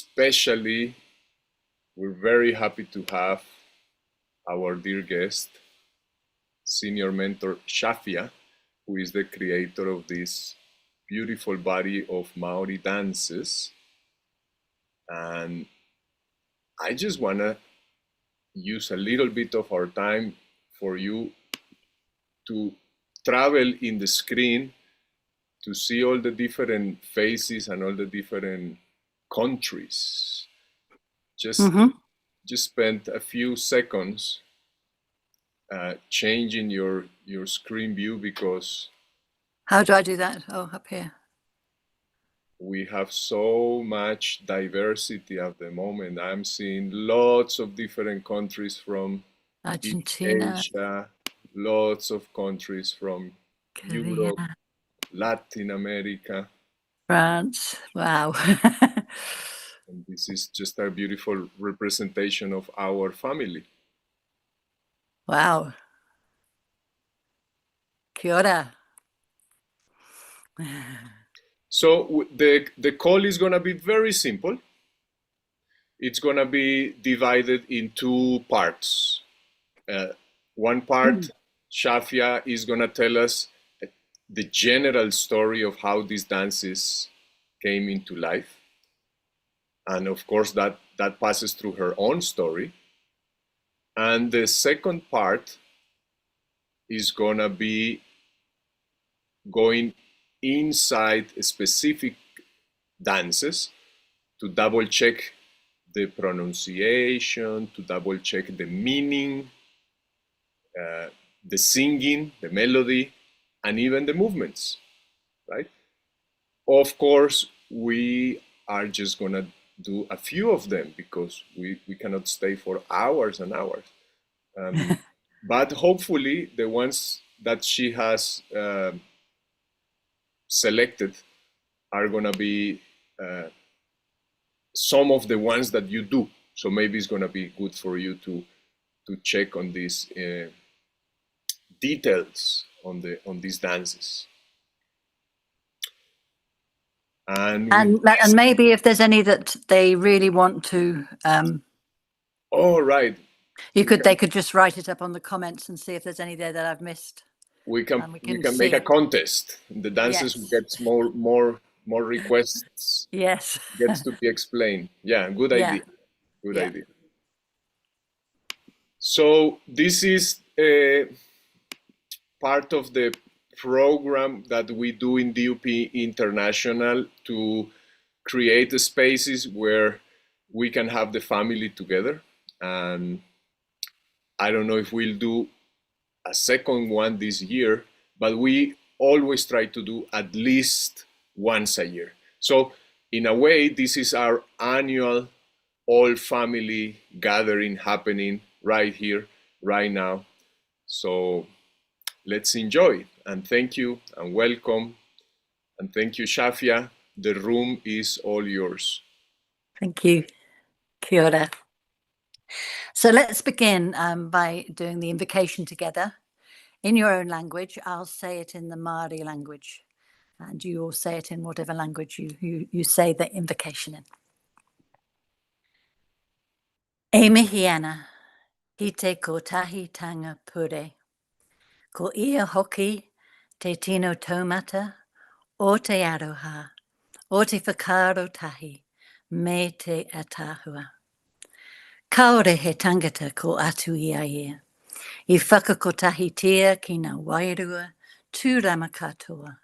especially we're very happy to have our dear guest, senior mentor Shafia, who is the creator of this beautiful body of Maori dances. And I just want to use a little bit of our time for you to travel in the screen to see all the different faces and all the different countries. Just spend a few seconds changing your screen view, because how do I do that? Oh, up here. We have so much diversity at the moment. I'm seeing lots of different countries from Argentina, Asia, lots of countries from Korea, Europe, Latin America. France. Wow. And this is just a beautiful representation of our family. Wow. Kia ora. So the call is going to be very simple. It's going to be divided in two parts. One part, Shafia is going to tell us the general story of how these dances came into life. And of course, that passes through her own story. And the second part is going to be going inside specific dances to double check the pronunciation, to double check the meaning, the singing, the melody, and even the movements, right? Of course, we are just going to do a few of them because we cannot stay for hours and hours. But hopefully the ones that she has selected are going to be some of the ones that you do. So maybe it's going to be good for you to check on these details on these dances. And maybe if there's any that they really want to right. They could just write it up on the comments and see if there's any there that I've missed. We can make a contest. The dances gets more requests. Yes. Gets to be explained. Yeah, good idea. Good idea. So this is part of the program that we do in DUP International to create spaces where we can have the family together. And I don't know if we'll do a second one this year, but we always try to do at least once a year. So in a way, this is our annual all family gathering happening right here, right now. So let's enjoy. And thank you and welcome. And thank you, Shafia. The room is all yours. Thank you. Kia ora. So let's begin by doing the invocation together. In your own language, I'll say it in the Maori language. And you all say it in whatever language you say the invocation in. E mihi ana, ki te kotahitanga pure. Ko ia hoki te tino taumata, o te aroha, o te whakaro tahi, me te atahua. Kaore he tangata ko atu ia ia. I whakakotahitia ki ngā wairua tūrama katoa.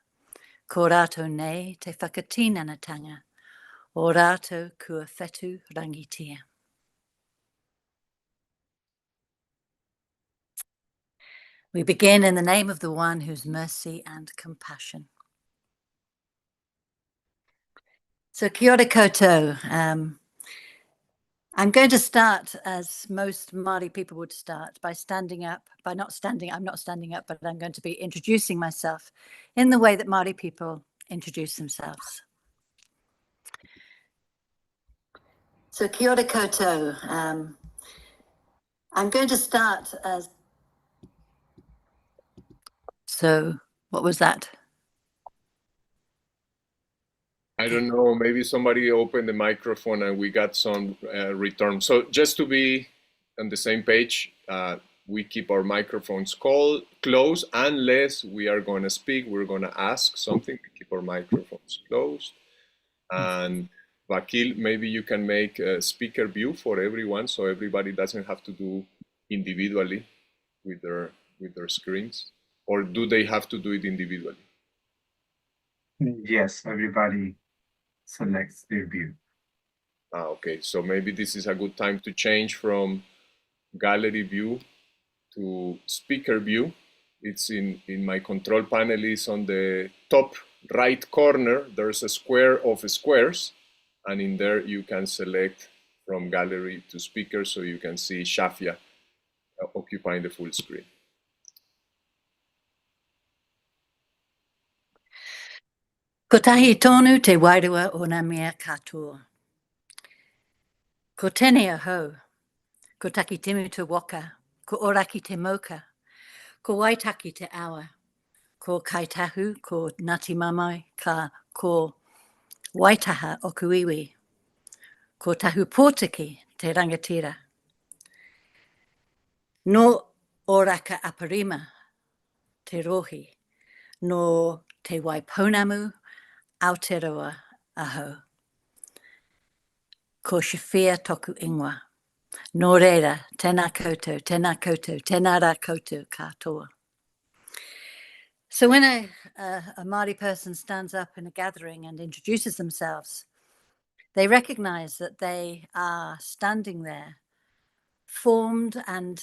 Ko rātou nei te whakatinanatanga, o rātou kua whetu rangitia. We begin in the name of the one whose mercy and compassion. So kia ora koutou. I'm going to start as most Māori people would start by standing up, I'm not standing up, but I'm going to be introducing myself in the way that Māori people introduce themselves. So kia ora koutou. I'm going to start as... So what was that? I don't know, maybe somebody opened the microphone and we got some return. So just to be on the same page, we keep our microphones closed unless we are going to speak, we're going to ask something. We keep our microphones closed. And Vakil, maybe you can make a speaker view for everyone so everybody doesn't have to do individually with their screens. Or do they have to do it individually? Yes, everybody selects their view. Okay, so maybe this is a good time to change from gallery view to speaker view. It's in my control panel is on the top right corner. There's a square of squares, and in there you can select from gallery to speaker so you can see Shafia occupying the full screen. Ko tahi tonu te wairua o nā mea katoa. Ko tēnei ahau, ko taki timu te waka, ko oraki te moka, ko waitaki te awa, ko kaitahu, ko ngati mamai, ko waitaha o kuiwi, ko tahu pōtiki te rangatira. No oraka aparima, te rohi, no te waiponamu, Aotearoa ahau. Ko Shafia toku ingoa. Nō reira, tēnā koutou, tēnā koutou, tēnā rā koutou katoa. So when a Māori person stands up in a gathering and introduces themselves, they recognize that they are standing there, formed and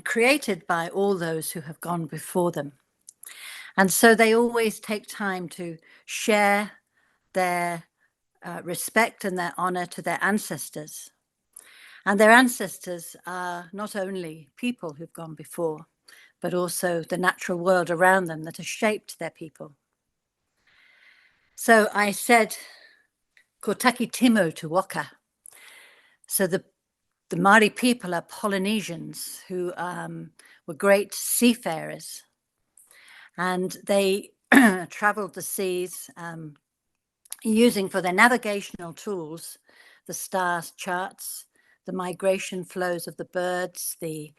created by all those who have gone before them. And so they always take time to share their respect and their honor to their ancestors. And their ancestors are not only people who've gone before, but also the natural world around them that has shaped their people. So I said, ko taki timo tu waka. So the Māori people are Polynesians who were great seafarers. And they traveled the seas using for their navigational tools the star charts, the migration flows of the birds, the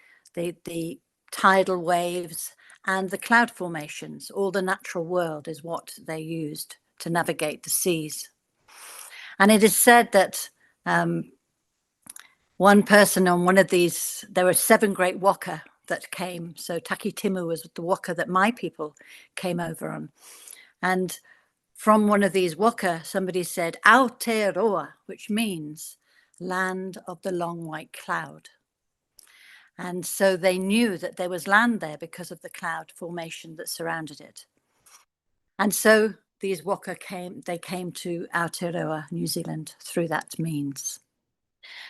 tidal waves, and the cloud formations. All the natural world is what they used to navigate the seas. And it is said that one person on one of these, there were 7 great waka that came. So Taki Timu was the waka that my people came over on. And from one of these waka, somebody said, Aotearoa, which means land of the long white cloud. And so they knew that there was land there because of the cloud formation that surrounded it. And so these waka came to Aotearoa, New Zealand, through that means.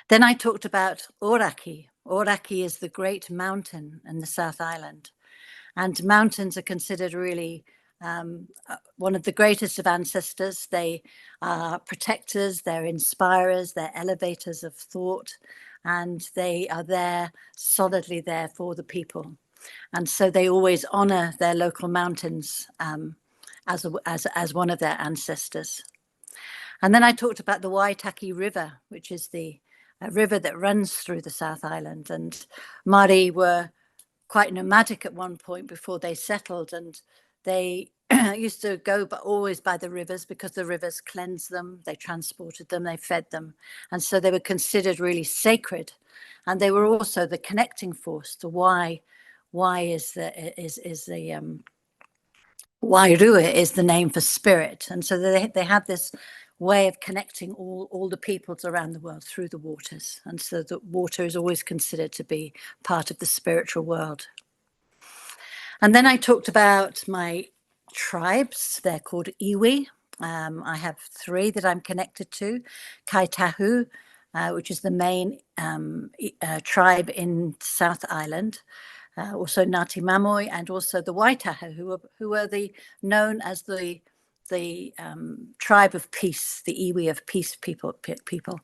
Then I talked about Oraki. Oraki is the great mountain in the South Island. And mountains are considered really one of the greatest of ancestors. They are protectors, they're inspirers, they're elevators of thought, and they are there, solidly there for the people. And so they always honor their local mountains as one of their ancestors. And then I talked about the Waitaki River, which is the river that runs through the South Island. And Māori were quite nomadic at one point before they settled, and they used to go always by the rivers because the rivers cleansed them, they transported them, they fed them. And so they were considered really sacred. And they were also the connecting force to why Wairua is the name for spirit. And so they have this way of connecting all the peoples around the world through the waters. And so the water is always considered to be part of the spiritual world. And then I talked about my tribes. They're called iwi. I have 3 that I'm connected to. Kaitahu, which is the main tribe in South Island. Also Ngāti Mamoi, and also the Waitaha, who are known as the tribe of peace, the iwi of peace people.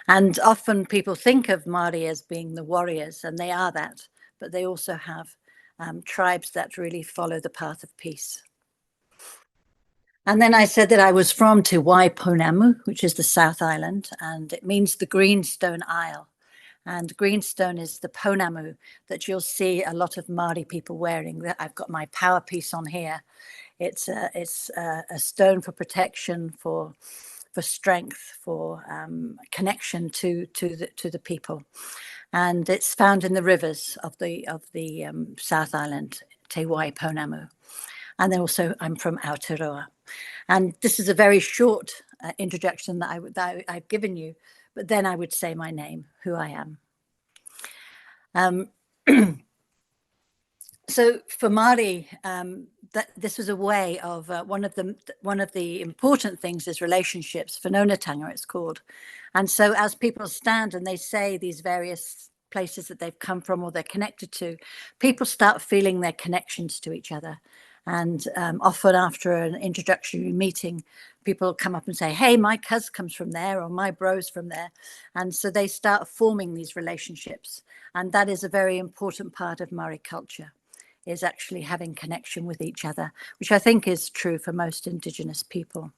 And often people think of Māori as being the warriors, and they are that, but they also have tribes that really follow the path of peace. And then I said that I was from Te Waiponamu, which is the South Island, and it means the Greenstone Isle. And greenstone is the ponamu that you'll see a lot of Maori people wearing. I've got my power piece on here. It's a stone for protection, for strength, for connection to the people, and it's found in the rivers of the South Island, Te Waiponamu. And then also I'm from Aotearoa. And this is a very short introduction that I've given you, but then I would say my name, who I am. So for Māori, this was a way of one of the important things is relationships. Whanaungatanga, it's called. And so as people stand and they say these various places that they've come from or they're connected to, people start feeling their connections to each other. And often after an introductory meeting, people come up and say, hey, my cuz comes from there, or my bro's from there. And so they start forming these relationships. And that is a very important part of Māori culture, is actually having connection with each other, which I think is true for most Indigenous people.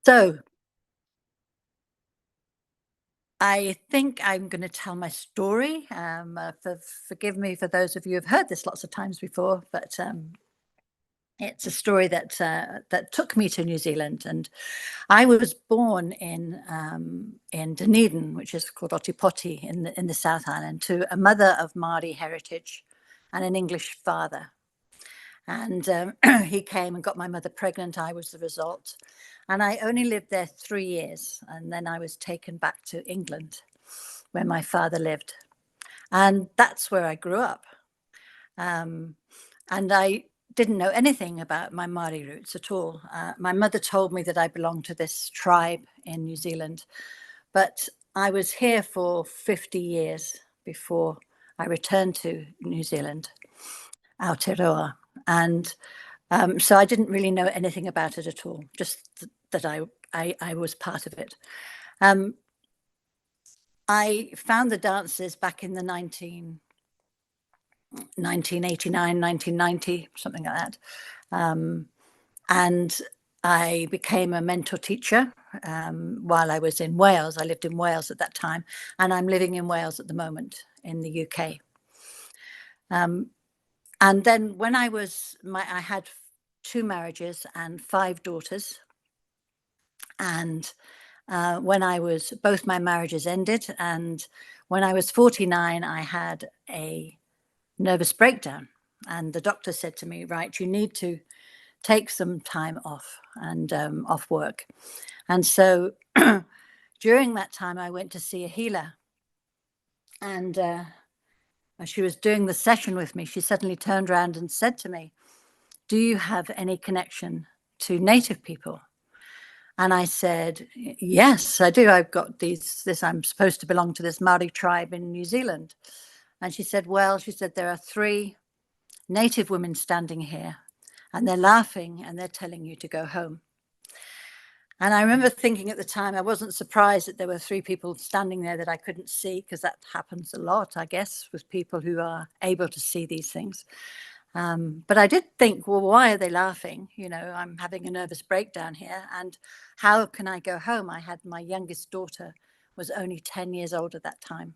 So I think I'm going to tell my story. Forgive me for those of you who've heard this lots of times before, but it's a story that took me to New Zealand. And I was born in Dunedin, which is called Otipoti in the South Island, to a mother of Māori heritage and an English father. And he came and got my mother pregnant. I was the result. And I only lived there 3 years. And then I was taken back to England, where my father lived. And that's where I grew up. And I didn't know anything about my Māori roots at all. My mother told me that I belonged to this tribe in New Zealand. But I was here for 50 years before I returned to New Zealand, Aotearoa. And so I didn't really know anything about it at all, just that I was part of it. I found the dances back in the 1989, 1990, something like that. And I became a mentor teacher while I was in Wales. I lived in Wales at that time, and I'm living in Wales at the moment in the UK. And then when I had 2 marriages and 5 daughters. And when both my marriages ended, and when I was 49, I had a nervous breakdown. And the doctor said to me, right, you need to take some time off and off work. And so during that time, I went to see a healer. And as she was doing the session with me, she suddenly turned around and said to me, do you have any connection to Native people? And I said, yes, I do. I've got I'm supposed to belong to this Māori tribe in New Zealand. And she said, well, there are 3 Native women standing here, and they're laughing and they're telling you to go home. And I remember thinking at the time, I wasn't surprised that there were 3 people standing there that I couldn't see, because that happens a lot, I guess, with people who are able to see these things. But I did think, well, why are they laughing? You know, I'm having a nervous breakdown here. And how can I go home? I had my youngest daughter was only 10 years old at that time.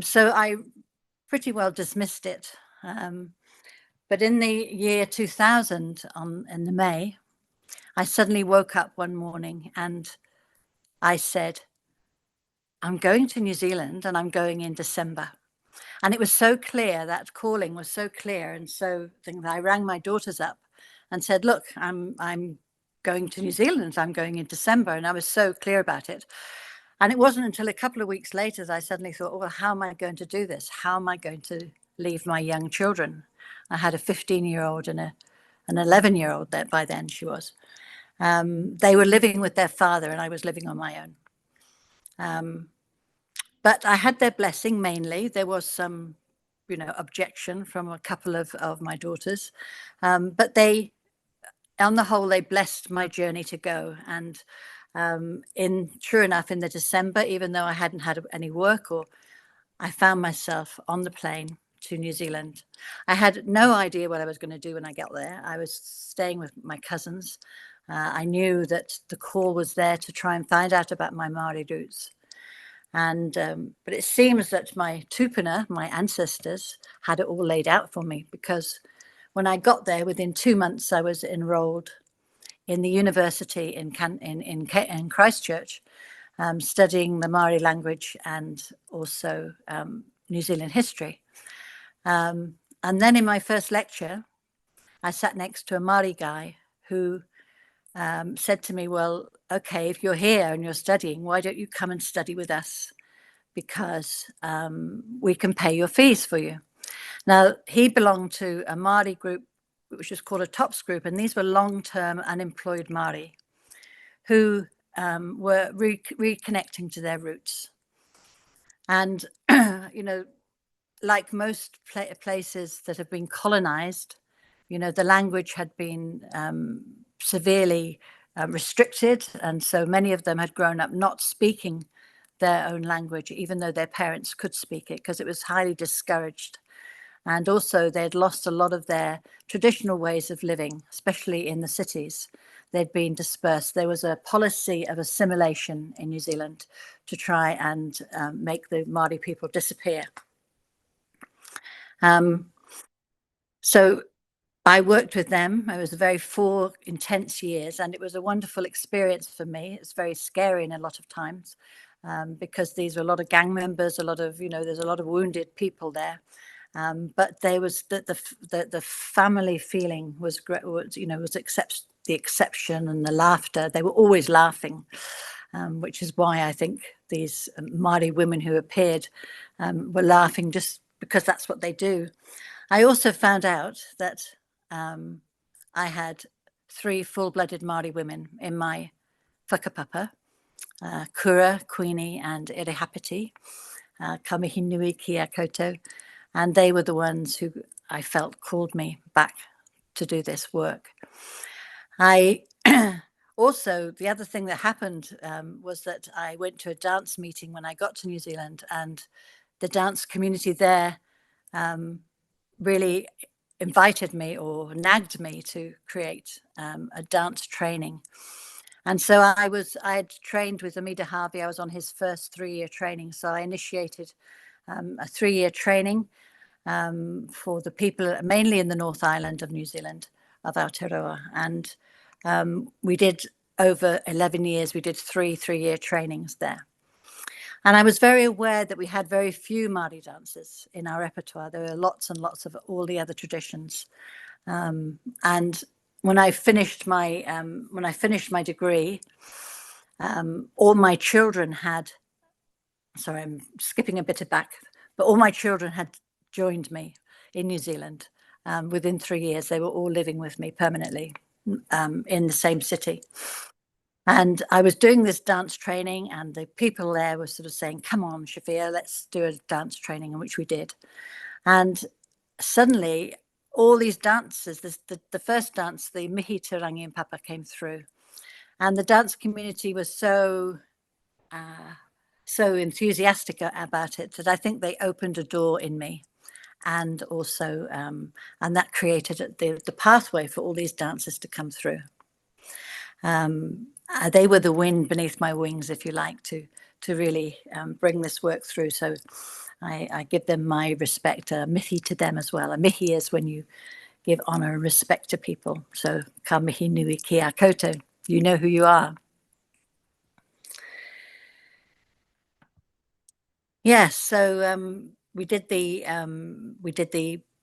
So I pretty well dismissed it. But in the year 2000, in the May, I suddenly woke up one morning and I said, I'm going to New Zealand and I'm going in December. And it was so clear, that calling was so clear. And so I rang my daughters up and said, look, I'm going to New Zealand. I'm going in December. And I was so clear about it. And it wasn't until a couple of weeks later that I suddenly thought, well, how am I going to do this? How am I going to leave my young children? I had a 15-year-old and an 11-year-old that by then she was. They were living with their father and I was living on my own. But I had their blessing mainly. There was some, objection from a couple of my daughters. But on the whole, they blessed my journey to go. And true enough, in the December, even though I hadn't had any work, I found myself on the plane to New Zealand. I had no idea what I was going to do when I got there. I was staying with my cousins. I knew that the call was there to try and find out about my Maori roots. And but it seems that my tupuna, my ancestors, had it all laid out for me, because when I got there, within 2 months, I was enrolled in the university in Christchurch, studying the Maori language and also New Zealand history. And then in my first lecture, I sat next to a Maori guy who said to me, well, okay, if you're here and you're studying, why don't you come and study with us? Because we can pay your fees for you. Now, he belonged to a Maori group, which was called a TOPS group, and these were long-term unemployed Maori who were reconnecting to their roots. And, you know, like most places that have been colonized, you know, the language had been severely restricted. And so many of them had grown up not speaking their own language, even though their parents could speak it, because it was highly discouraged. And also they'd lost a lot of their traditional ways of living, especially in the cities. They'd been dispersed. There was a policy of assimilation in New Zealand to try and make the Maori people disappear. So I worked with them. It was very 4 intense years, and it was a wonderful experience for me. It's very scary in a lot of times, because these were a lot of gang members, a lot of, you know, there's a lot of wounded people there. But there was the family feeling was great, you know, was the exception and the laughter. They were always laughing, which is why I think these Maori women who appeared were laughing, just because that's what they do. I also found out that I had 3 full-blooded Maori women in my whakapapa, Kura, Queenie and Irehapiti, ka mihi nui ki a koutou. And they were the ones who I felt called me back to do this work. I also, the other thing that happened was that I went to a dance meeting when I got to New Zealand, and the dance community there really invited me or nagged me to create a dance training. And so I had trained with Amida Harvey. I was on his first 3-year training. So I initiated a 3-year training for the people, mainly in the North Island of New Zealand, of Aotearoa. And we did, over 11 years, we did 3-year trainings there. And I was very aware that we had very few Māori dancers in our repertoire. There were lots and lots of all the other traditions. And when I finished my degree, all my children had, sorry, I'm skipping a bit back, but all my children had joined me in New Zealand. Within 3 years, they were all living with me permanently in the same city. And I was doing this dance training, and the people there were sort of saying, come on, Shafia, let's do a dance training, in which we did. And suddenly, all these dances, the first dance, the Mihi Te Rangi and Papa, came through. And the dance community was so enthusiastic about it that I think they opened a door in me. And also, and that created the pathway for all these dancers to come through. They were the wind beneath my wings, if you like, to really bring this work through. So I give them my respect, a mihi to them as well. A mihi is when you give honor and respect to people. So ka mihi nui ki a koutou, you know who you are. Yes, so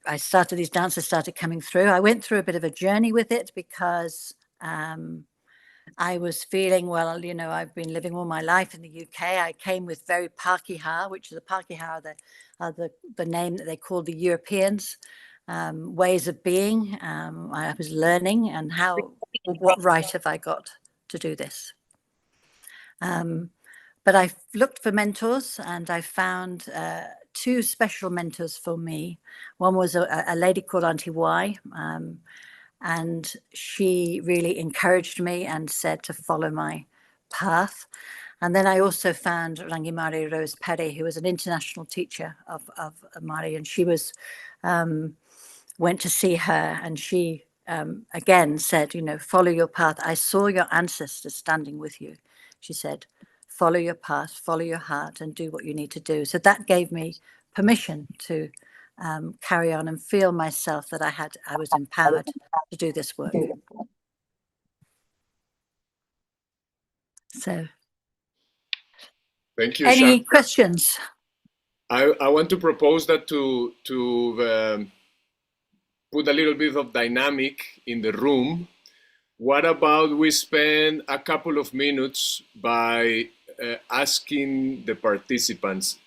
I started, these dancers started coming through. I went through a bit of a journey with it, because I was feeling, well, you know, I've been living all my life in the UK. I came with very Pākehā, which is the Pākehā, the name that they call the Europeans, ways of being. I was learning, and what right have I got to do this? But I looked for mentors, and I found 2 special mentors for me. One was a lady called Auntie Y, and she really encouraged me and said to follow my path. And then I also found Ranginui Rose Perry, who was an international teacher of Maori, and she was went to see her, and she again said, follow your path. I saw your ancestors standing with you. She said, follow your path, follow your heart, and do what you need to do. So that gave me permission to carry on and feel myself that I was empowered to do this work. So, thank you, any Shafia. questions? I want to propose that to put a little bit of dynamic in the room. What about we spend a couple of minutes by asking the participants,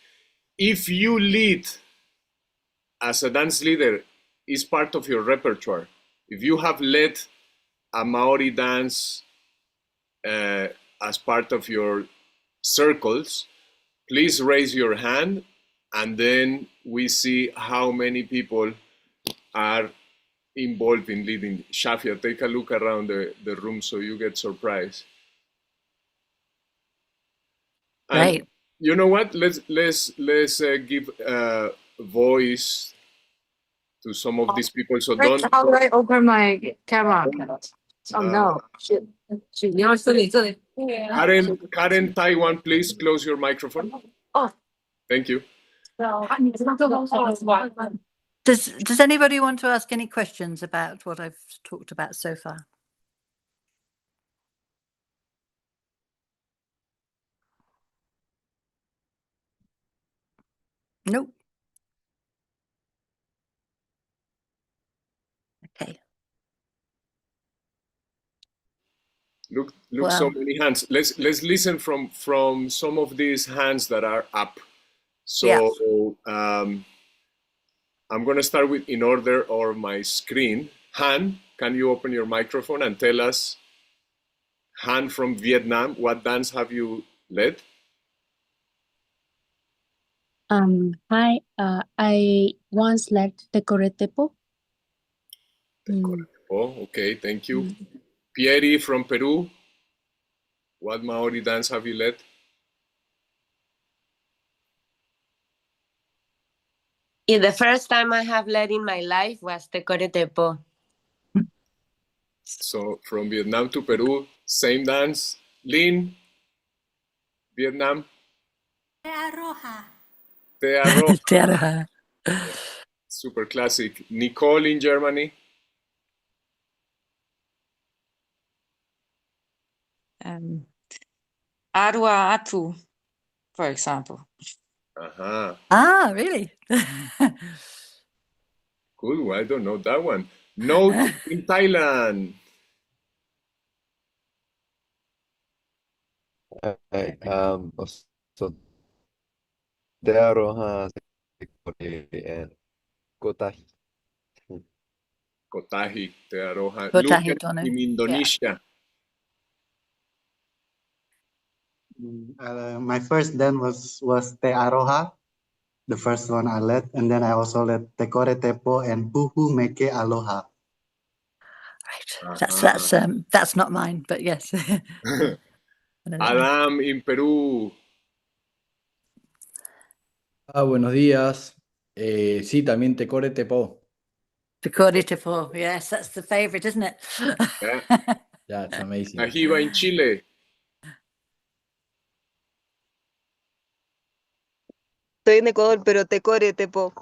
if you lead as a dance leader, is part of your repertoire. If you have led a Maori dance as part of your circles, please raise your hand, and then we see how many people are involved in leading. Shafia, take a look around the room so you get surprised. And Right. you know what? Let's give voice to some of these people. So don't. How do I open my camera? Oh no! Karen Taiwan, please close your microphone. Oh. Thank you. Does anybody want to ask any questions about what I've talked about so far? Nope. Okay. Look, Wow. so many hands. Let's listen from some of these hands that are up. So I'm going to start with in order of my screen. Han, can you open your microphone and tell us, Han from Vietnam, what dance have you led? Hi, I once led the Coretepo. Oh, okay, thank you. Pieri from Peru, what Maori dance have you led? The first time I have led in my life was the Coretepo. So from Vietnam to Peru, same dance. Lin, Vietnam. Te Aroha. Te Aroha. Te Aroha. Super classic. Nicole in Germany. Arua Atu, for example. Uh-huh. Ah, really? Cool. I don't know that one. Note in Thailand. So Te Aroha and Kotahi. Kotahi, Te Aroha. Kotahi Lucas Tonu. in Indonesia. My first dance was Te Aroha, the first one I led, and then I also led Te Kore Tepo and Puhu Meke Aloha. Right. That's not mine, but yes. Adam in Peru. Buenos días. Sí, también Te Core Te Po. Te Kore Tepo. Yes, that's the favorite, isn't it? Yeah. Yeah, it's amazing. Nahiba in Chile. Estoy en Ecuador, pero te Coretepo.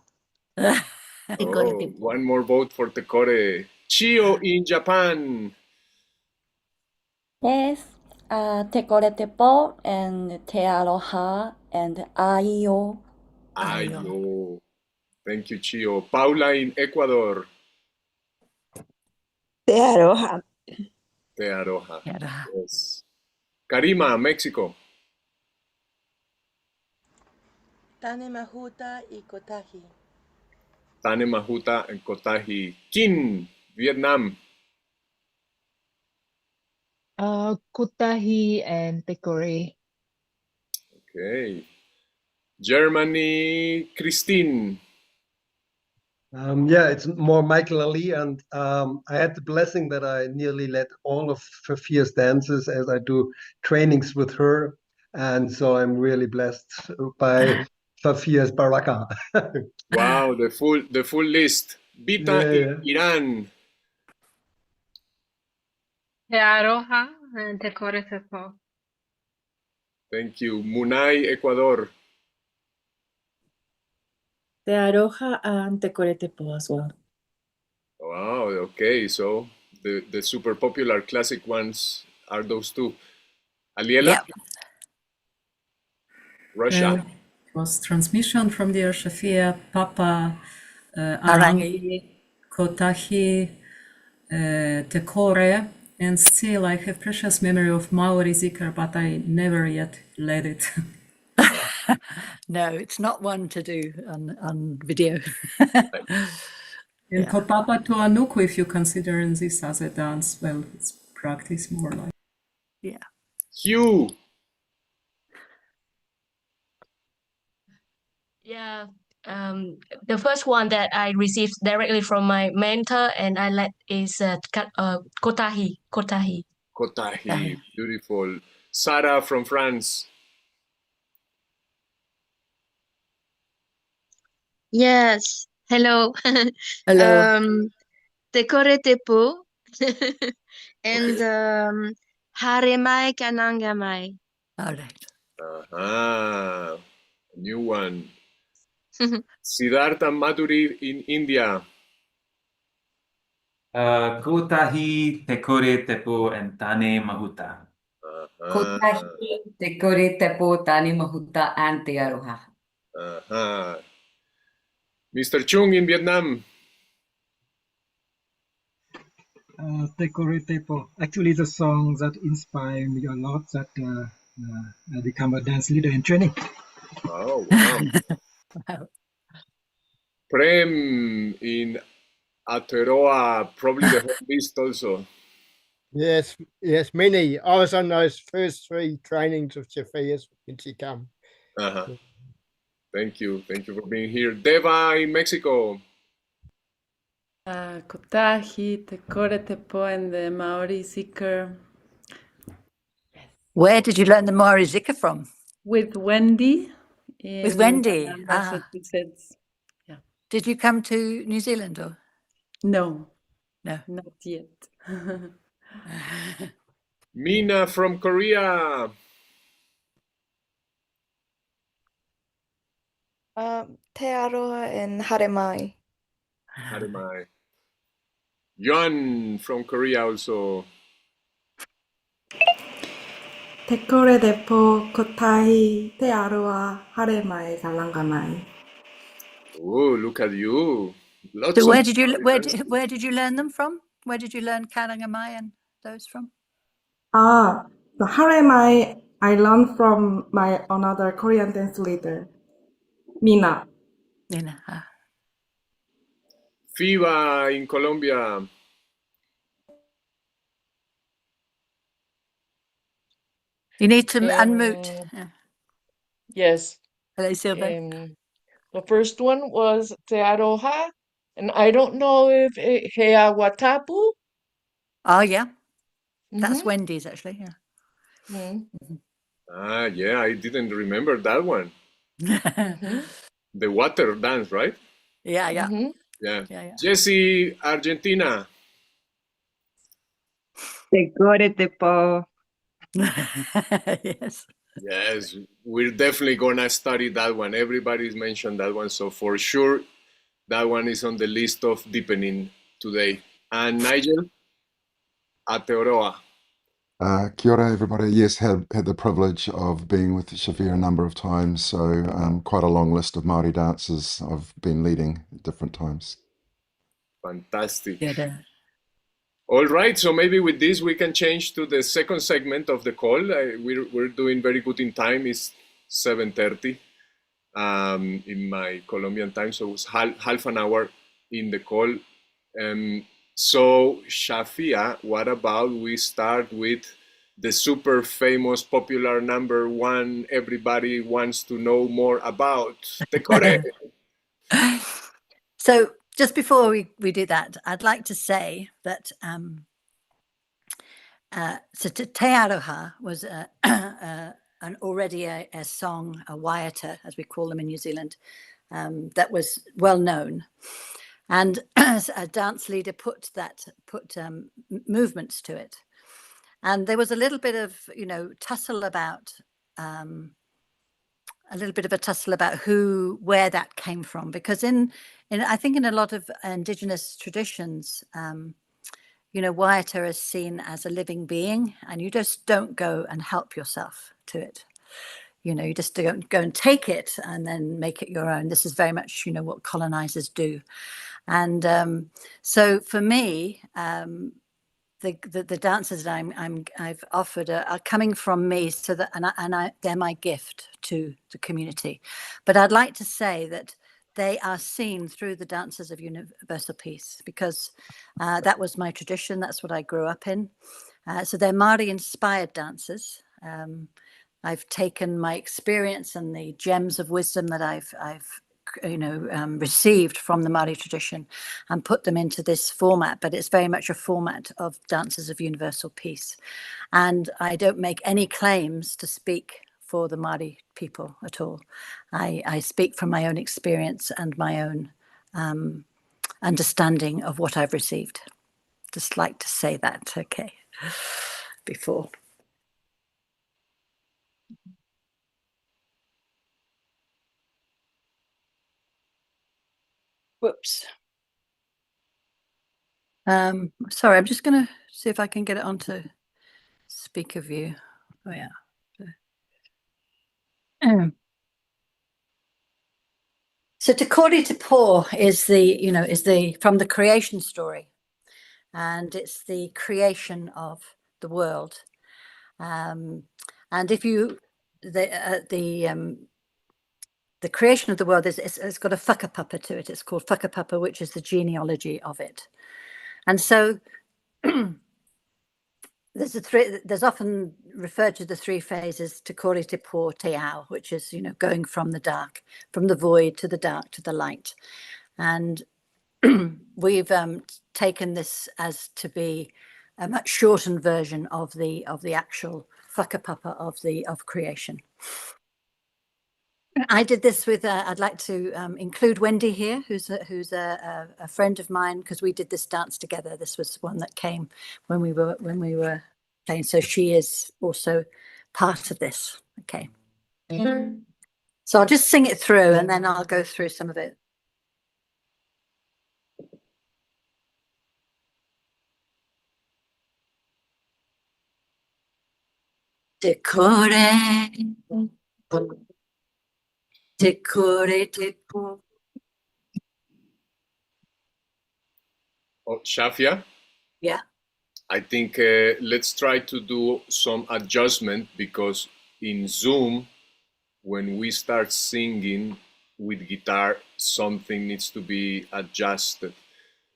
Oh, one more vote for Te Kore. Chio in Japan. Yes. Te Koretepo and Te Aroha and Aio. Ayo. Thank you, Chio. Paula in Ecuador. Te Aroha. Te Aroha. Te Aroha. Yes. Karima, Mexico. Tane Mahuta y Kotahi. Tane Mahuta and Kotahi. Kin, Vietnam. Kotahi and Te Kore. Okay. Germany, Christine. Yeah, it's more Michael Ali, and I had the blessing that I nearly led all of Shafia's dances as I do trainings with her. And so I'm really blessed by Shafia's baraka. Wow, the full list. Bita Yeah. Iran. Te aroha and te kore te po. Thank you. Munay, Ecuador. Te aroha and te koretepo as well. Wow, okay. So the super popular classic ones are those two. Aliela, Yep. Russia. It was transmission from dear Shafia, Papa, Arangi. Arangi, Kotahi, Te Kore, and still I have precious memory of Maori zikr, but I never yet led it. No, it's not one to do on video. And Ko Papatuanuku, if you consider this as a dance, well, it's practice more like. Yeah. Hugh. Yeah. The first one that I received directly from my mentor and I led is Kotahi. Kotahi. Kotahi. Beautiful. Sarah from France. Yes. Hello. Hello. Te kore te po. And hare mai kananga mai. All right. Aha. New one. Siddhartha Madhuri in India. Kotahi, Te Kore Te Po, and Tane Mahuta. Kotahi, Te Kore Te Po, Tane Mahuta, and Te Aroha. Aha. Mr. Chung in Vietnam. Te Kore Te Po. Actually, the song that inspired me a lot, that I become a dance leader in training. Oh, wow. Prem in Aotearoa, probably the whole list also. Yes, many. I was on those first 3 trainings of Shafia's when she come. Uh-huh. Thank you for being here. Deva in Mexico. Kotahi, Te Kore Te Po, and the Maori zikr. Where did you learn the Maori zikr from? With Wendy. With Wendy. Massachusetts. Yeah. Did you come to New Zealand or? No. No. Not yet. Mina from Korea. Te aroha and hare mai. Hare mai. Yuan from Korea also. Te kore te po, kotahi, te aroha, hare mai, kalanga mai. Oh, look at you. Lots So of where did you learn them from? Where did you learn Karangamai and those from? The hare mai I learned from my another Korean dance leader, Mina. Mina. FIBA in Colombia. You need to unmute. Yeah. Yes. Hello, Silva. The first one was Te Aroha, and I don't know if Hea Watapu. Oh, yeah. That's Wendy's, actually. Yeah. Ah, yeah, I didn't remember that one. The water dance, right? Yeah, yeah. Yeah. Jessie, Argentina. Te kore te po. Yes. Yes, we're definitely gonna study that one. Everybody's mentioned that one, so for sure that one is on the list of deepening today. And Nigel, Aotearoa. Kia ora, everybody. Yes, had the privilege of being with Shafia a number of times, so quite a long list of Maori dances I've been leading at different times. Fantastic. Yeah. All right, so maybe with this we can change to the second segment of the call. We're doing very good in time. It's 7:30 in my Colombian time, so it's half an hour in the call. So Shafia, what about we start with the super famous, popular number one everybody wants to know more about, Te Kore. So just before we do that, I'd like to say that so Te Aroha was a already a song, a waiata, as we call them in New Zealand, that was well known. And as a dance leader put movements to it. And there was a little bit of, tussle about, where that came from, because I think in a lot of indigenous traditions, waiata is seen as a living being, and you just don't go and help yourself to it. You just don't go and take it and then make it your own. This is very much, what colonizers do. And so for me, the dances that I've offered are coming from me, so that they're my gift to the community. But I'd like to say that they are seen through the dances of universal peace, because that was my tradition. That's what I grew up in. So they're Maori inspired dances. I've taken my experience and the gems of wisdom that I've received from the Maori tradition and put them into this format, but it's very much a format of dances of universal peace. And I don't make any claims to speak for the Maori people at all. I speak from my own experience and my own understanding of what I've received. Just like to say that, okay, before. Whoops. Sorry, I'm just going to see if I can get it onto speaker view. Oh, yeah. So Te Kore Te Po is from the creation story, and it's the creation of the world. And if the creation of the world it's got a whakapapa to it. It's called whakapapa, which is the genealogy of it. And so there's often referred to the three phases, Te Kore Te Po Te Ao, which is, going from the dark, from the void to the dark to the light. And we've taken this as to be a much shortened version of the actual whakapapa of creation. I did this with. I'd like to include Wendy here, who's a friend of mine, because we did this dance together. This was one that came when we were playing. So she is also part of this. Okay. So I'll just sing it through, and then I'll go through some of it. Te kore, te kore te po. Oh, Shafia? Yeah. I think let's try to do some adjustment, because in Zoom, when we start singing with guitar, something needs to be adjusted.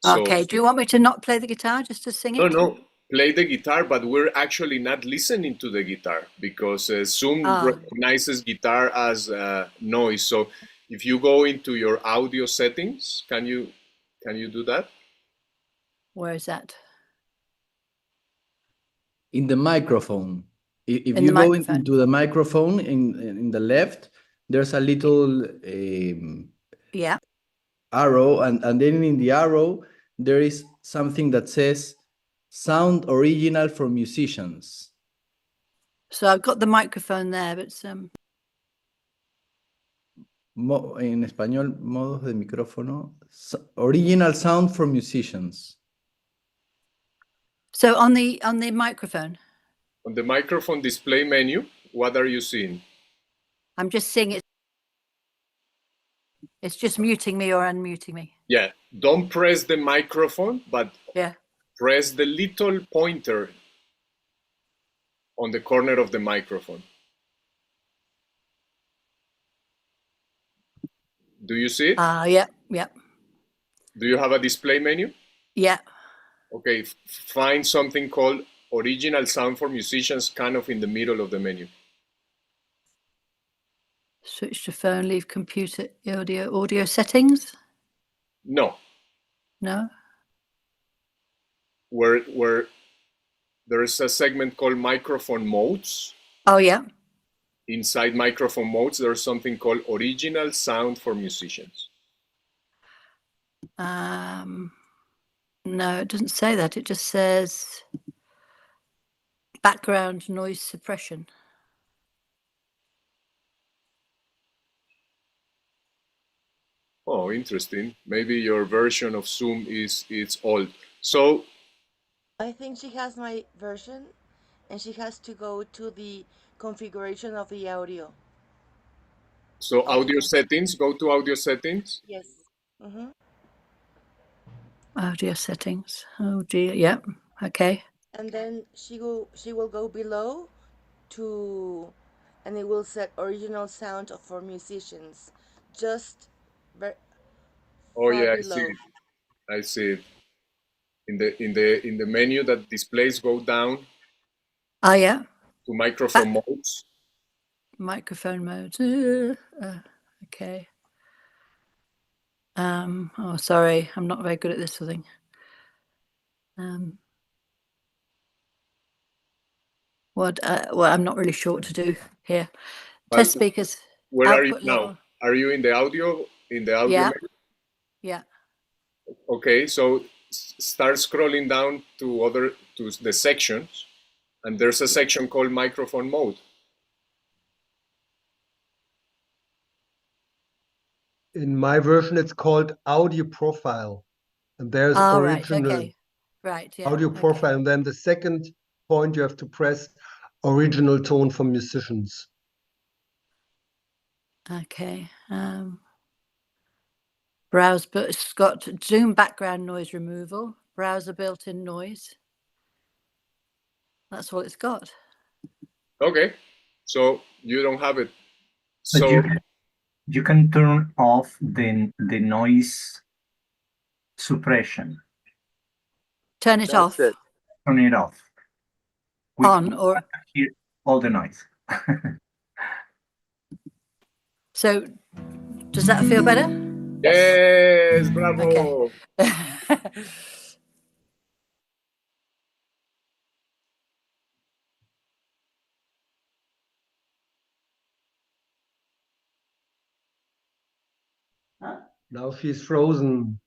Okay, do you want me to not play the guitar, just to sing it? No, play the guitar, but we're actually not listening to the guitar, because Zoom recognizes guitar as noise. So if you go into your audio settings, can you do that? Where is that? In the microphone. If you go into the microphone in the left, there's a little arrow, and then in the arrow there is something that says sound original for musicians. So I've got the microphone there, but en español, modos de micrófono. Original sound for musicians. So on the microphone. On the microphone display menu, what are you seeing? I'm just seeing it. It's just muting me or unmuting me. Yeah, don't press the microphone, but press the little pointer on the corner of the microphone. Do you see it? Yeah. Do you have a display menu? Yeah. Okay, find something called original sound for musicians, kind of in the middle of the menu. Switch to phone, leave computer, audio settings? No. No? Where there is a segment called microphone modes. Oh, yeah. inside microphone modes, there's something called original sound for musicians. No, it doesn't say that. It just says background noise suppression. Oh, interesting. Maybe your version of Zoom is old. So I think she has my version, and she has to go to the configuration of the audio. So audio settings, go to audio settings. Yes. Mm-hmm. Audio settings. Oh dear. Yep. Okay. And then she will go below to, and it will set original sound for musicians. Just Oh far yeah, below. I see it. In the menu that displays, go down. Oh yeah. To microphone modes. Microphone modes. Okay. Oh, sorry, I'm not very good at this thing. Well, I'm not really sure what to do here. Test speakers. Where are you output now? level. Are you in the audio? Yeah. Menu? Yeah. Okay, so start scrolling down to the sections, and there's a section called microphone mode. In my version, it's called audio profile, and there's original right. Okay. Right. Yeah. audio profile, and then the second point you have to press original tone for musicians. Okay. Browse, but it's got Zoom background noise removal, browser built-in noise. That's all it's got. Okay, so you don't have it. So you can turn off the noise suppression. Turn it off. Turn it off. On or hear all the noise. So, does that feel better? Yes, bravo. Okay. Now she's frozen.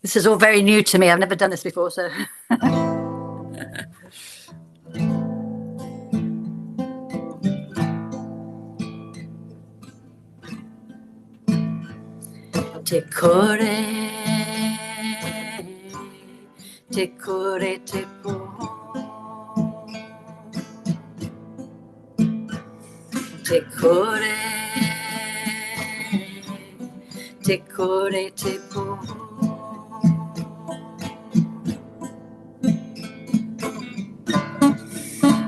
This is all very new to me. I've never done this before, so. Te kore, te kore te po. Te kore, te kore te po.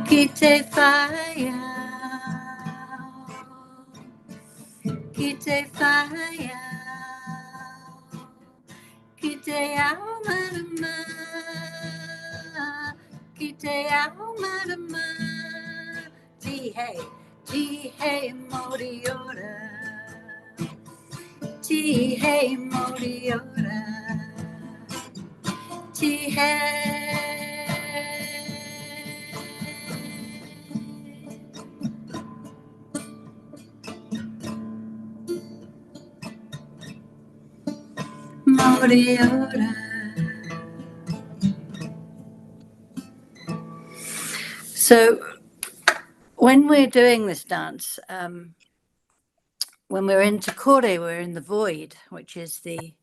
Ki te whaia, ki te whaia, ki te ao marama, ki te ao marama. Ti hei Maori ora, ti hei Maori ora, ti hei. Maori ora. So when we're doing this dance, when we're in Te Kore, we're in the void, which is the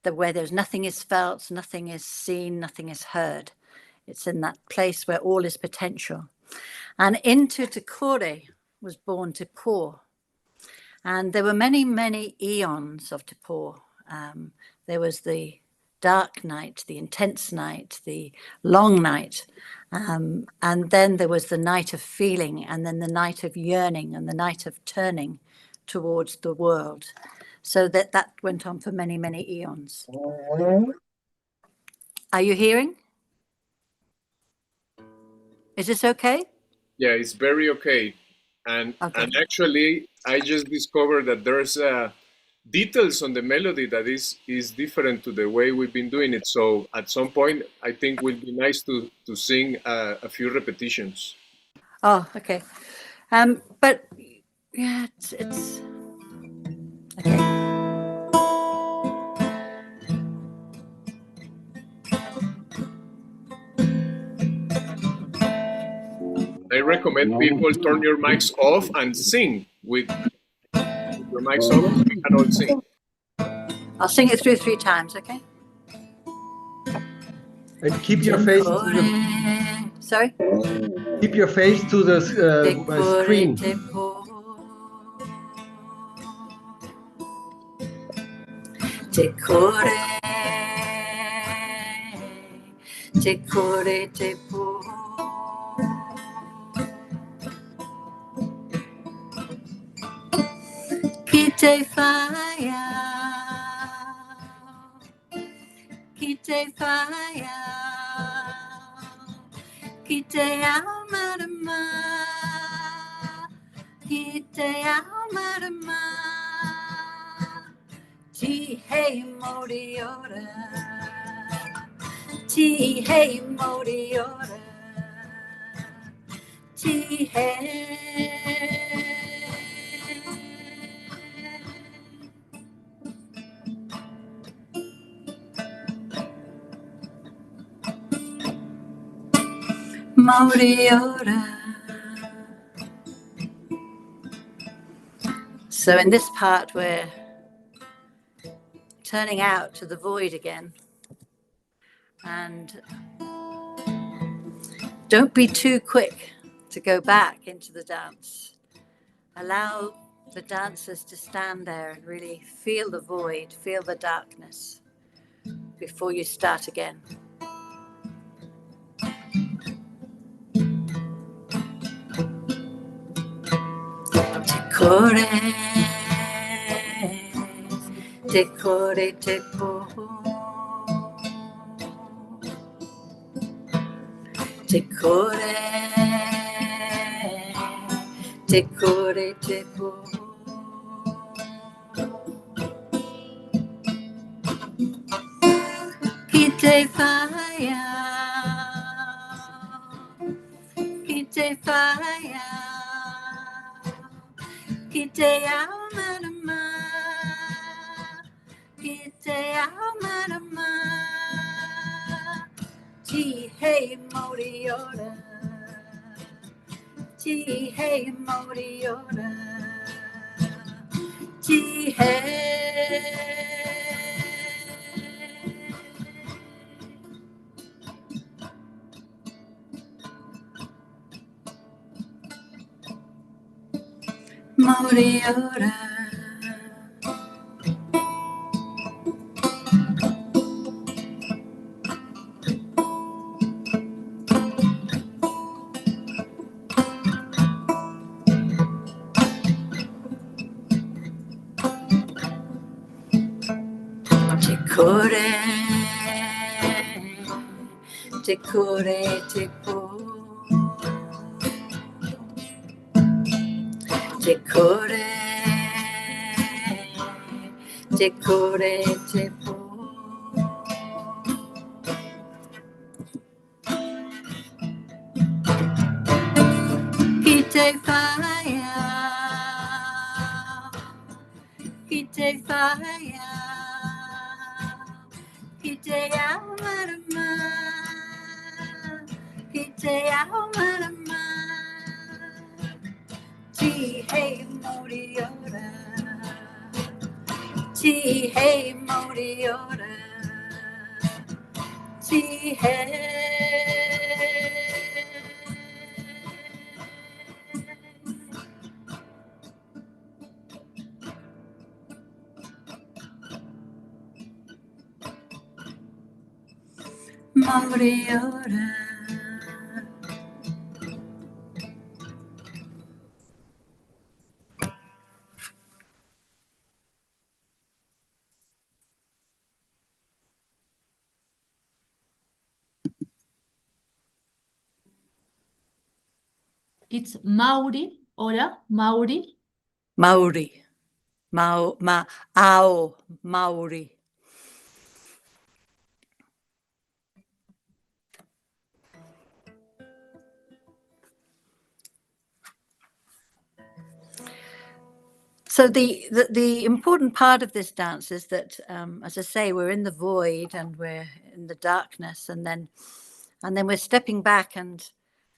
where there's nothing is felt, nothing is seen, nothing is heard. It's in that place where all is potential. And into Te Kore was born Te Po. And there were many, many eons of Te Po. There was the dark night, the intense night, the long night. And then there was the night of feeling, and then the night of yearning, and the night of turning towards the world. So that went on for many, many eons. Are you hearing? Is this okay? Yeah, it's very okay. And actually, I just discovered that details on the melody that is different to the way we've been doing it. So at some point, I think will be nice to sing a few repetitions. Oh, okay. But yeah, it's okay. I recommend people turn your mics off and sing with your mics off. We can all sing. I'll sing it through 3 times, okay? And keep your face to the, Sorry? keep your face to the screen. Te kore, te kore te po. Ki te whaia, ki te whaia, ki te ao marama, ki te ao marama. Ti hei Maori ora, ti hei Maori ora, ti hei. Maori ora. So in this part we're turning out to the void again, and don't be too quick to go back into the dance. Allow the dancers to stand there and really feel the void, feel the darkness before you start again. Te kore, te kore te po. Te kore, te kore te po. Ki te whaia, ki te whaia, ki te ao marama, ki te ao marama. Ti hei Maori ora, ti hei Maori ora, ti hei. Maori ora. Te kore, te kore te po. Te kore, te kore te po. Ki te whaia, ki te whaia, ki te ao marama, ki te ao marama. Ti hei Maori ora, ti hei Maori ora, ti hei. Maori ora. It's Maori ora, Maori. Maori. Maori. So the important part of this dance is that, as I say, we're in the void and we're in the darkness, and then we're stepping back, and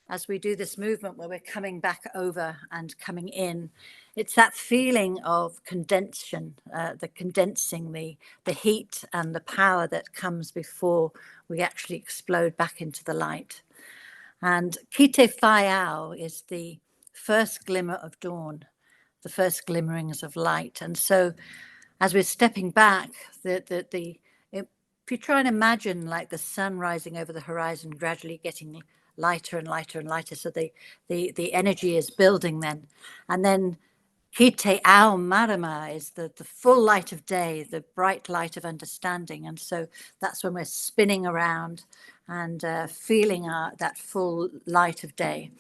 as we do this movement where we're coming back over and coming in, it's that feeling of condensing, the heat and the power that comes before we actually explode back into the light. And Kite Whaiau is the first glimmer of dawn, the first glimmerings of light. And so as we're stepping back, if you try and imagine like the sun rising over the horizon, gradually getting lighter and lighter and lighter, so the energy is building then. And then Kite Ao Marama is the full light of day, the bright light of understanding. And so that's when we're spinning around and feeling that full light of day.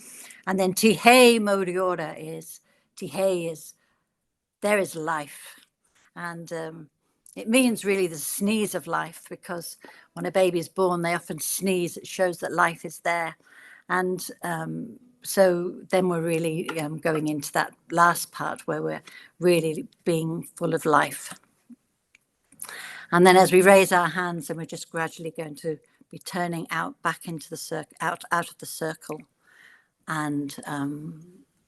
And then Tihei Moriora is there is life. And it means really the sneeze of life, because when a baby is born, they often sneeze. It shows that life is there. And so then we're really going into that last part where we're really being full of life. And then as we raise our hands, and we're just gradually going to be turning out back into the circle, out of the circle, and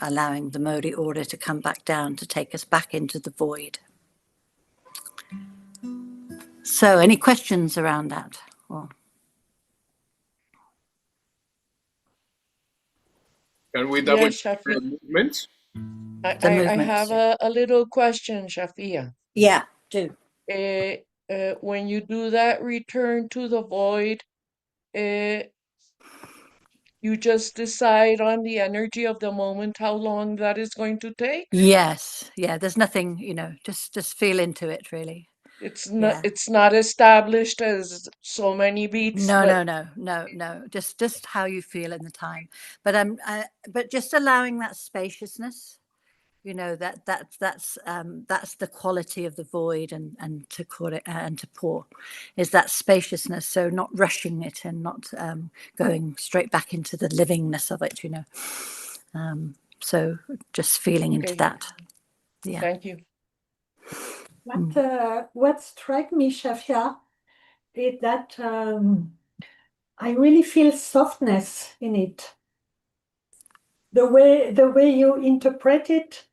allowing the Maori order to come back down to take us back into the void. So any questions around that? Or... Can we double Yes, check Shafia. the movements? I have a little question, Shafia. Yeah, do. When you do that return to the void, you just decide on the energy of the moment, how long that is going to take? Yes. Yeah, there's nothing, just feel into it, really. It's not established as so many beats. No. Just how you feel in the time. But just allowing that spaciousness, that's the quality of the void, and to call it and to pour is that spaciousness. So not rushing it and not going straight back into the livingness of it, so just feeling into that. Yeah. Thank you. What struck me, Shafia, is that I really feel softness in it. The way you interpret it.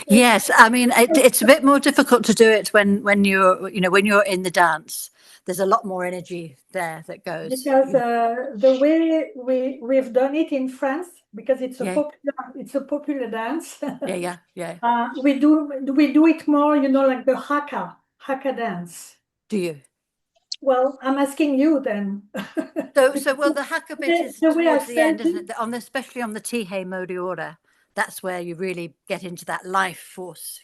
Yes, I mean it's a bit more difficult to do it when you're in the dance. There's a lot more energy there that goes. Because the way we've done it in France, because it's a popular dance. Yeah. We do it more, like the haka dance. Do you? Well, I'm asking you then. So well, the haka bit is towards the end, isn't it? Especially on the Tihei Moriora, that's where you really get into that life force,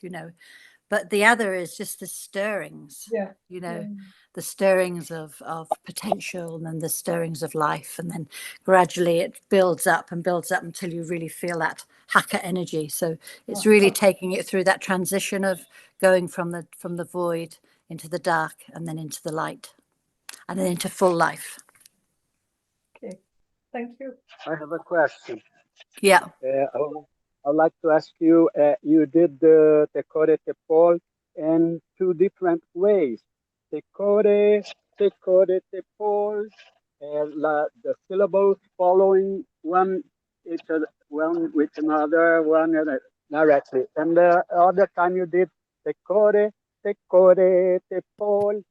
But the other is just the stirrings, the stirrings of potential, and then the stirrings of life, and then gradually it builds up until you really feel that haka energy. So it's really taking it through that transition of going from the void into the dark, and then into the light, and then into full life. Okay, thank you. I have a question. Yeah. I'd like to ask you, you did the Tekore Tepol in two different ways. Tekore Tepol, the syllables following one with another, one directly. And the other time you did Tekore Tepol,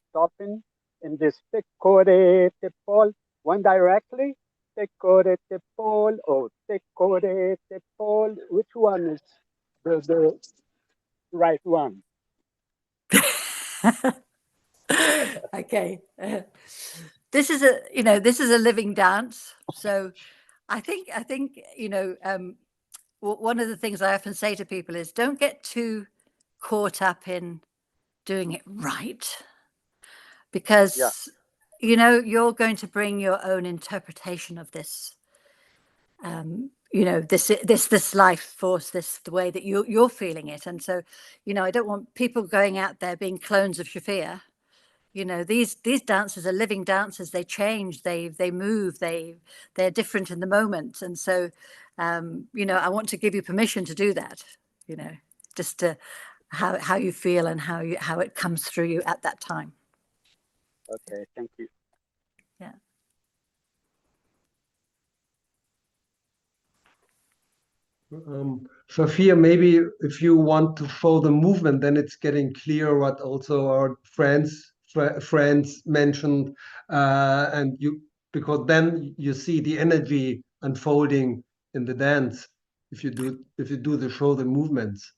stopping in this Tekore Tepol, one directly. Tekore Tepol or Tekore Tepol, which one is the right one? Okay. This is a living dance. So I think one of the things I often say to people is don't get too caught up in doing it right, because you're going to bring your own interpretation of this. you know, this life force, the way that you're feeling it. And so, you know, I don't want people going out there being clones of Shafia. You know, these dancers are living dancers. They change, they move, they're different in the moment. And so, you know, I want to give you permission to do that, you know, just to how you feel and how it comes through you at that time. Okay, thank you. Yeah. Shafia, maybe if you want to show the movement, then it's getting clear what also our friends mentioned, and because then you see the energy unfolding in the dance if you do the show the movements.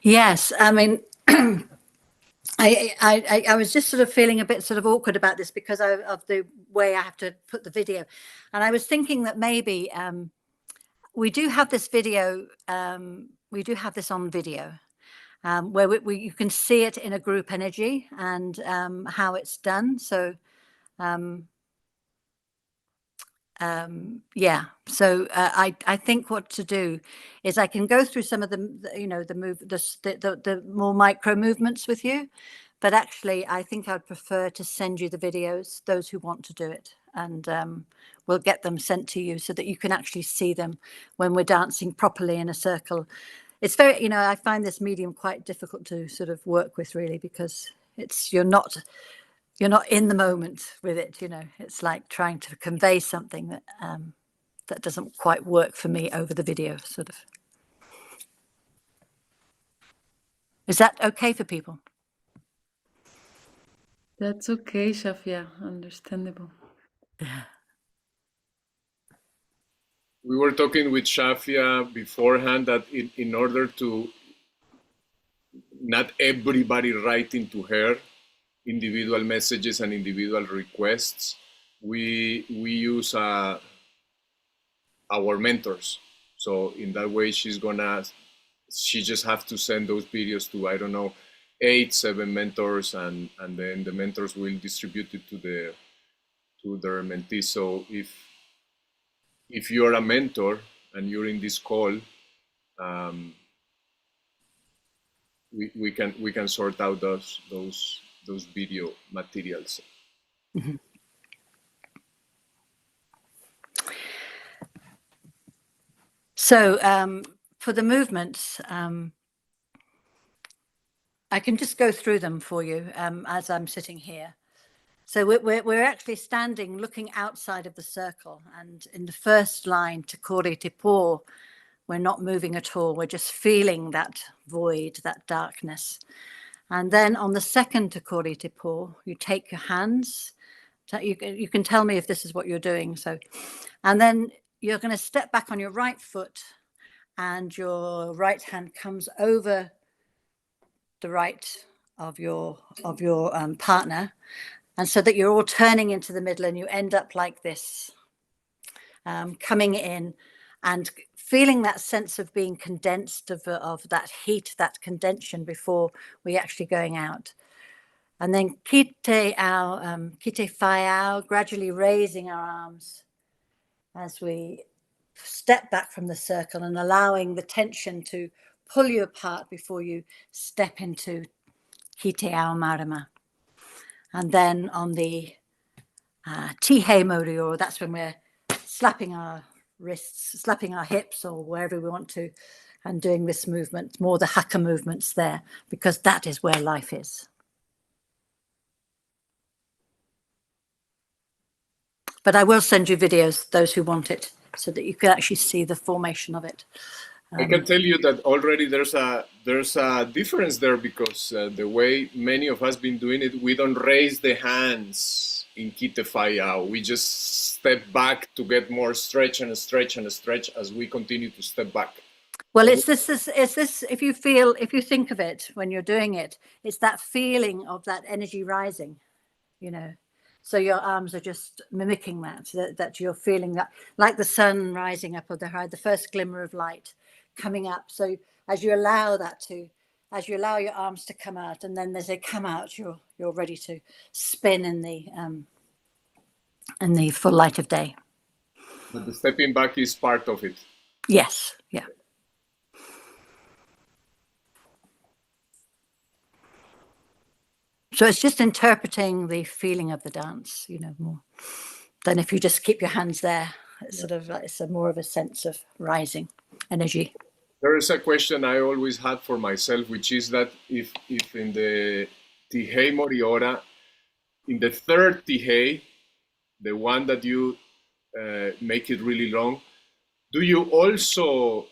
Yes, I mean, I was just sort of feeling a bit sort of awkward about this because of the way I have to put the video, and I was thinking that maybe we do have this video. We do have this on video, where you can see it in a group energy and how it's done. So, yeah. So I think what to do is I can go through some of the more micro movements with you, but actually I think I'd prefer to send you the videos, those who want to do it, and we'll get them sent to you so that you can actually see them when we're dancing properly in a circle. It's very, you know, I find this medium quite difficult to sort of work with, really, because you're not in the moment with it. You know, it's like trying to convey something that that doesn't quite work for me over the video, sort of. Is that okay for people? That's okay, Shafia. Understandable. We were talking with Shafia beforehand that in order to not everybody writing to her individual messages and individual requests, we use our mentors. So in that way, she just have to send those videos to, I don't know, 8-7 mentors, and then the mentors will distribute it to their mentees. So if you're a mentor and you're in this call, we can sort out those video materials. Mm-hmm. So for the movements, I can just go through them for you as I'm sitting here. So we're actually standing, looking outside of the circle, and in the first line, Te Kore Te Po, we're not moving at all. We're just feeling that void, that darkness. And then on the second Te Kore Te Po, you take your hands. You can tell me if this is what you're doing. So, and then you're going to step back on your right foot, and your right hand comes over the right of your partner, and so that you're all turning into the middle, and you end up like this, coming in and feeling that sense of being condensed, of that heat, that condension before we actually going out. And then kite whaiau, gradually raising our arms as we step back from the circle and allowing the tension to pull you apart before you step into kite ao marama. And then on the tihe morioro, that's when we're slapping our wrists, slapping our hips, or wherever we want to, and doing this movement, more the haka movements there, because that is where life is. But I will send you videos, those who want it, so that you can actually see the formation of it. I can tell you that already there's a difference there, because the way many of us been doing it, we don't raise the hands in kite whaiau. We just step back to get more stretch and stretch and stretch as we continue to step back. Well, it's this, if you think of it when you're doing it, it's that feeling of that energy rising, you know. So your arms are just mimicking that you're feeling that, like the sun rising up on the horizon, the first glimmer of light coming up. So as you allow your arms to come out, and then as they come out, you're ready to spin in the full light of day. But the stepping back is part of it. Yes, yeah. So it's just interpreting the feeling of the dance, more than if you just keep your hands there. It's sort of like, it's more of a sense of rising energy. There is a question I always had for myself, which is that if in the Tihei Moriora, in the third Tihei, the one that you make it really long, do you also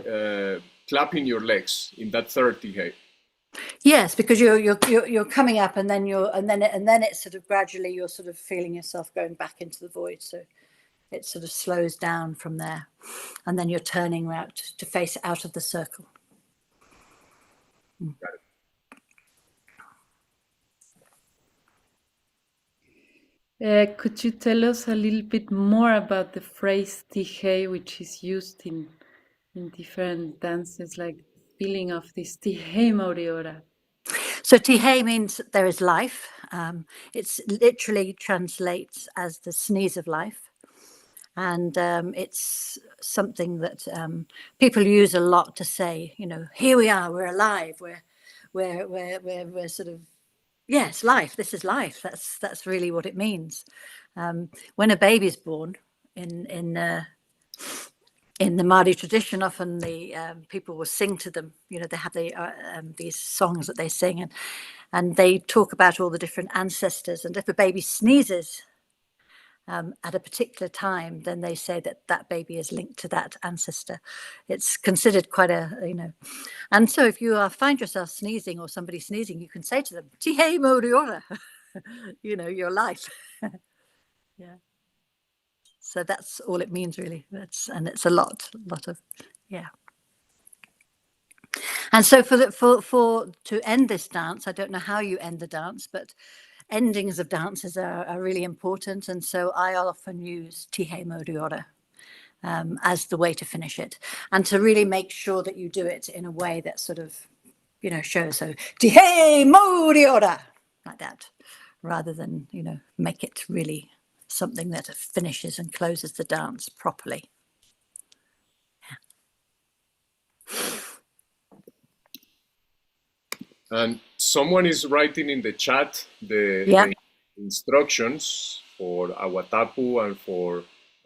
clap in your legs in that third Tihei? Yes, because you're coming up, and then it's sort of gradually you're sort of feeling yourself going back into the void. So it sort of slows down from there, and then you're turning around to face out of the circle. Got it. Could you tell us a little bit more about the phrase Tihei, which is used in different dances, like feeling of this Tihei Moriora? So Tihei means there is life. It's literally translates as the sneeze of life. And it's something that people use a lot to say, here we are, we're alive, we're sort of, yes, life, this is life. That's really what it means. When a baby's born in the Maori tradition, often the people will sing to them. They have these songs that they sing, and they talk about all the different ancestors. And if a baby sneezes at a particular time, then they say that baby is linked to that ancestor. It's considered quite and so if you find yourself sneezing or somebody sneezing, you can say to them, "Tihei Moriora," your life. Yeah. So that's all it means, really. And it's a lot of, yeah. And so for to end this dance, I don't know how you end the dance, but endings of dances are really important. And so I often use Tihei Moriora as the way to finish it, and to really make sure that you do it in a way that sort of, shows. So Tihei Moriora, like that, rather than, make it really something that finishes and closes the dance properly. And someone is writing in the chat the instructions for Awatapu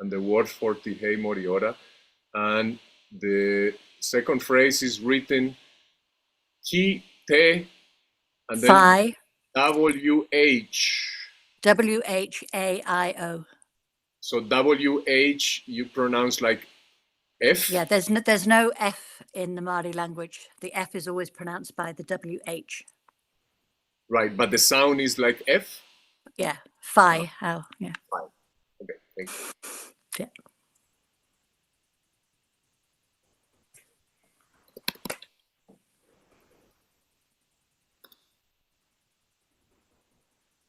and the word for Tihei Moriora. And the second phrase is written Ki Te and then Phi. WH. WHAIO. So WH you pronounce like F? Yeah, there's no F in the Maori language. The F is always pronounced by the WH. Right, but the sound is like F? Yeah, Phi. How? Yeah. Phi. Okay, thank you. Yeah.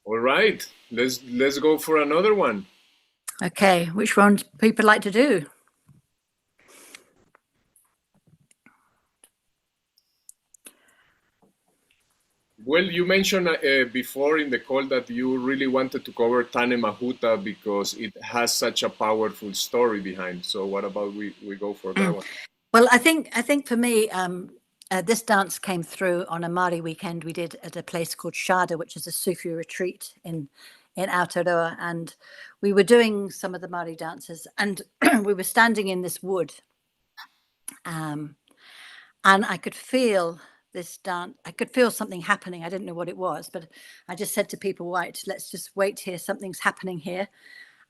All right, let's go for another one. Okay, which one do people like to do? Well, you mentioned before in the call that you really wanted to cover Tane Mahuta because it has such a powerful story behind. So what about we go for that one? Well, I think for me, this dance came through on a Māori weekend we did at a place called Shada, which is a Sufi retreat in Aotearoa, and we were doing some of the Māori dances, and we were standing in this wood, and I could feel this dance. I could feel something happening. I didn't know what it was, but I just said to people, "Right, let's just wait here. Something's happening here,"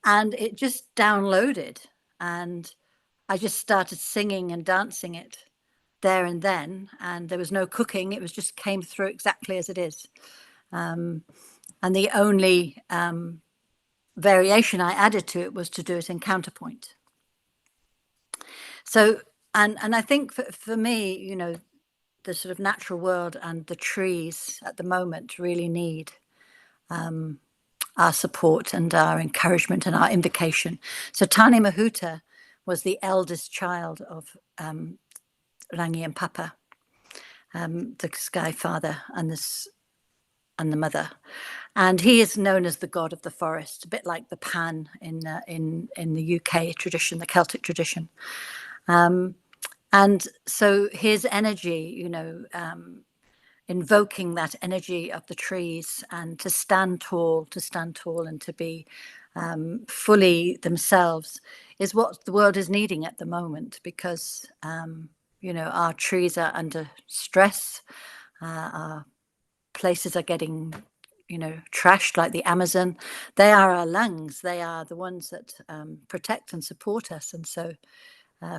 and it just downloaded, and I just started singing and dancing it there and then, and there was no cooking. It was just came through exactly as it is. And the only variation I added to it was to do it in counterpoint. So, and I think for me, the sort of natural world and the trees at the moment really need our support and our encouragement and our invocation. So Tane Mahuta was the eldest child of Rangi and Papa, the Sky Father and the Mother, and he is known as the god of the forest, a bit like the Pan in the UK tradition, the Celtic tradition. And so his energy, you know, invoking that energy of the trees and to stand tall and to be fully themselves is what the world is needing at the moment, because you know, our trees are under stress, our places are getting, you know, trashed, like the Amazon. They are our lungs, they are the ones that protect and support us. And so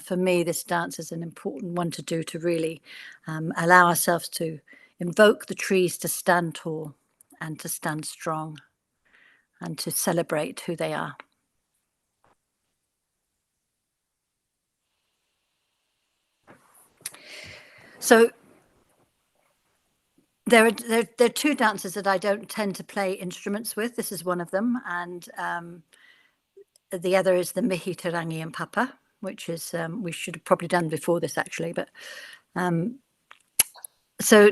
for me, this dance is an important one to do, to really allow ourselves to invoke the trees to stand tall and to stand strong and to celebrate who they are. So there are two dances that I don't tend to play instruments with. This is one of them, and the other is the Mihi Te Rangi and Papa, which is we should have probably done before this actually, but so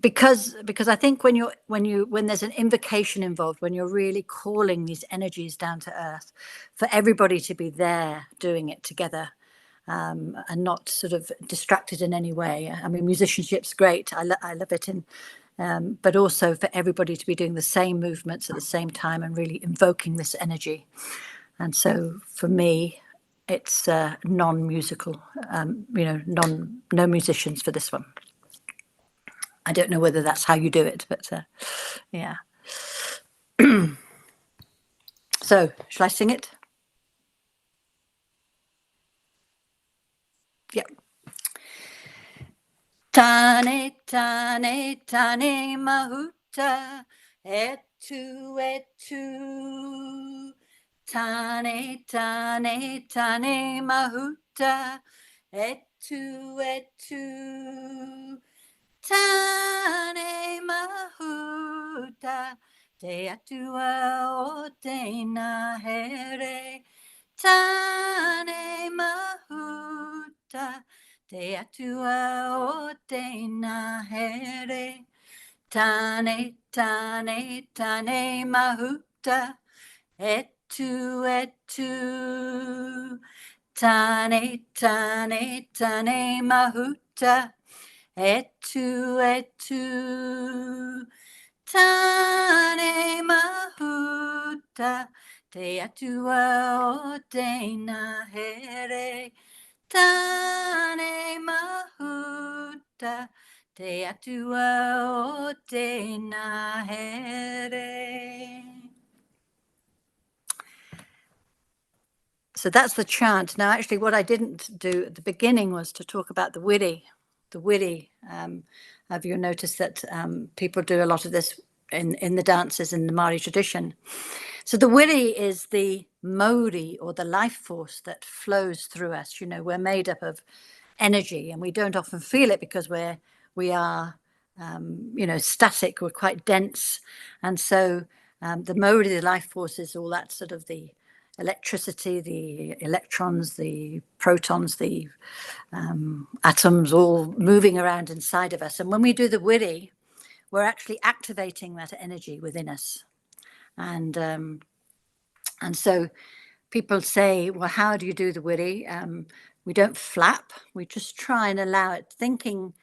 because I think when there's an invocation involved, when you're really calling these energies down to earth, for everybody to be there doing it together, and not sort of distracted in any way. I mean, musicianship's great. I love it, but also for everybody to be doing the same movements at the same time and really invoking this energy. And so for me, it's non-musical, you know, no musicians for this one. I don't know whether that's how you do it, but yeah. So, shall I sing it? Yep. Tane, Tane, Tane Mahuta, etu, etu. Tane, Tane, Tane Mahuta, etu, etu. Tane Mahuta, te atua o te nahere. Tane Mahuta, te atua o te nahere. Tane, Tane, Tane Mahuta, etu, etu. Tane, Tane, Tane Mahuta, etu, etu. Tane Mahuta, te atua o te nahere. Tane Mahuta, te atua o te nahere. So that's the chant. Now, actually, what I didn't do at the beginning was to talk about the wiri. The wiri. Have you noticed that people do a lot of this in the dances in the Maori tradition? So the wiri is the Maori, or the life force that flows through us. You know, we're made up of energy, and we don't often feel it because we are you know, static. We're quite dense, and so the Maori, the life force, is all that sort of the electricity, the electrons, the protons, the atoms, all moving around inside of us. And when we do the wiri, we're actually activating that energy within us. And so people say, well, how do you do the wiri? We don't flap. We just try and allow it, thinking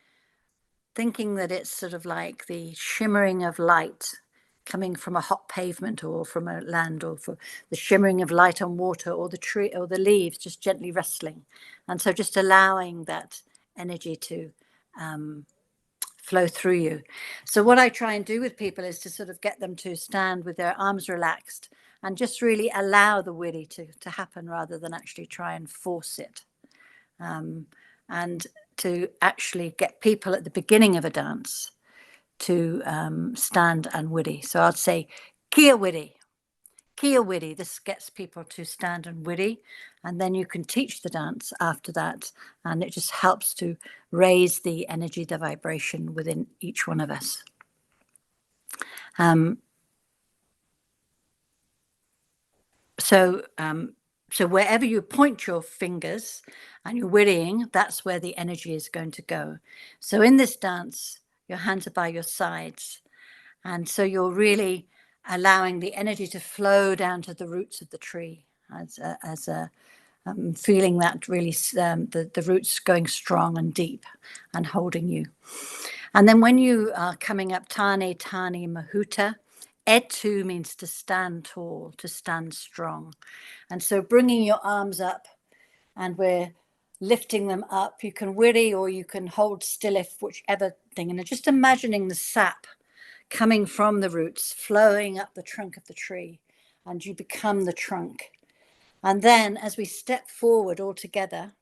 that it's sort of like the shimmering of light coming from a hot pavement or from a land, or for the shimmering of light on water, or the tree or the leaves just gently rustling. And so just allowing that energy to flow through you. So what I try and do with people is to sort of get them to stand with their arms relaxed and just really allow the wiri to happen, rather than actually try and force it. And to actually get people at the beginning of a dance to stand and wiri. So I'd say, kia wiri, kia wiri. This gets people to stand and wiri, and then you can teach the dance after that, and it just helps to raise the energy, the vibration within each one of us. So wherever you point your fingers and you're wiriing, that's where the energy is going to go. So in this dance, your hands are by your sides. And so you're really allowing the energy to flow down to the roots of the tree as feeling that really the roots going strong and deep and holding you. And then when you are coming up, Tane Mahuta, Etu means to stand tall, to stand strong. And so bringing your arms up, and we're lifting them up. You can wiri or you can hold still, if whichever thing. And just imagining the sap coming from the roots, flowing up the trunk of the tree, and you become the trunk. And then as we step forward all together,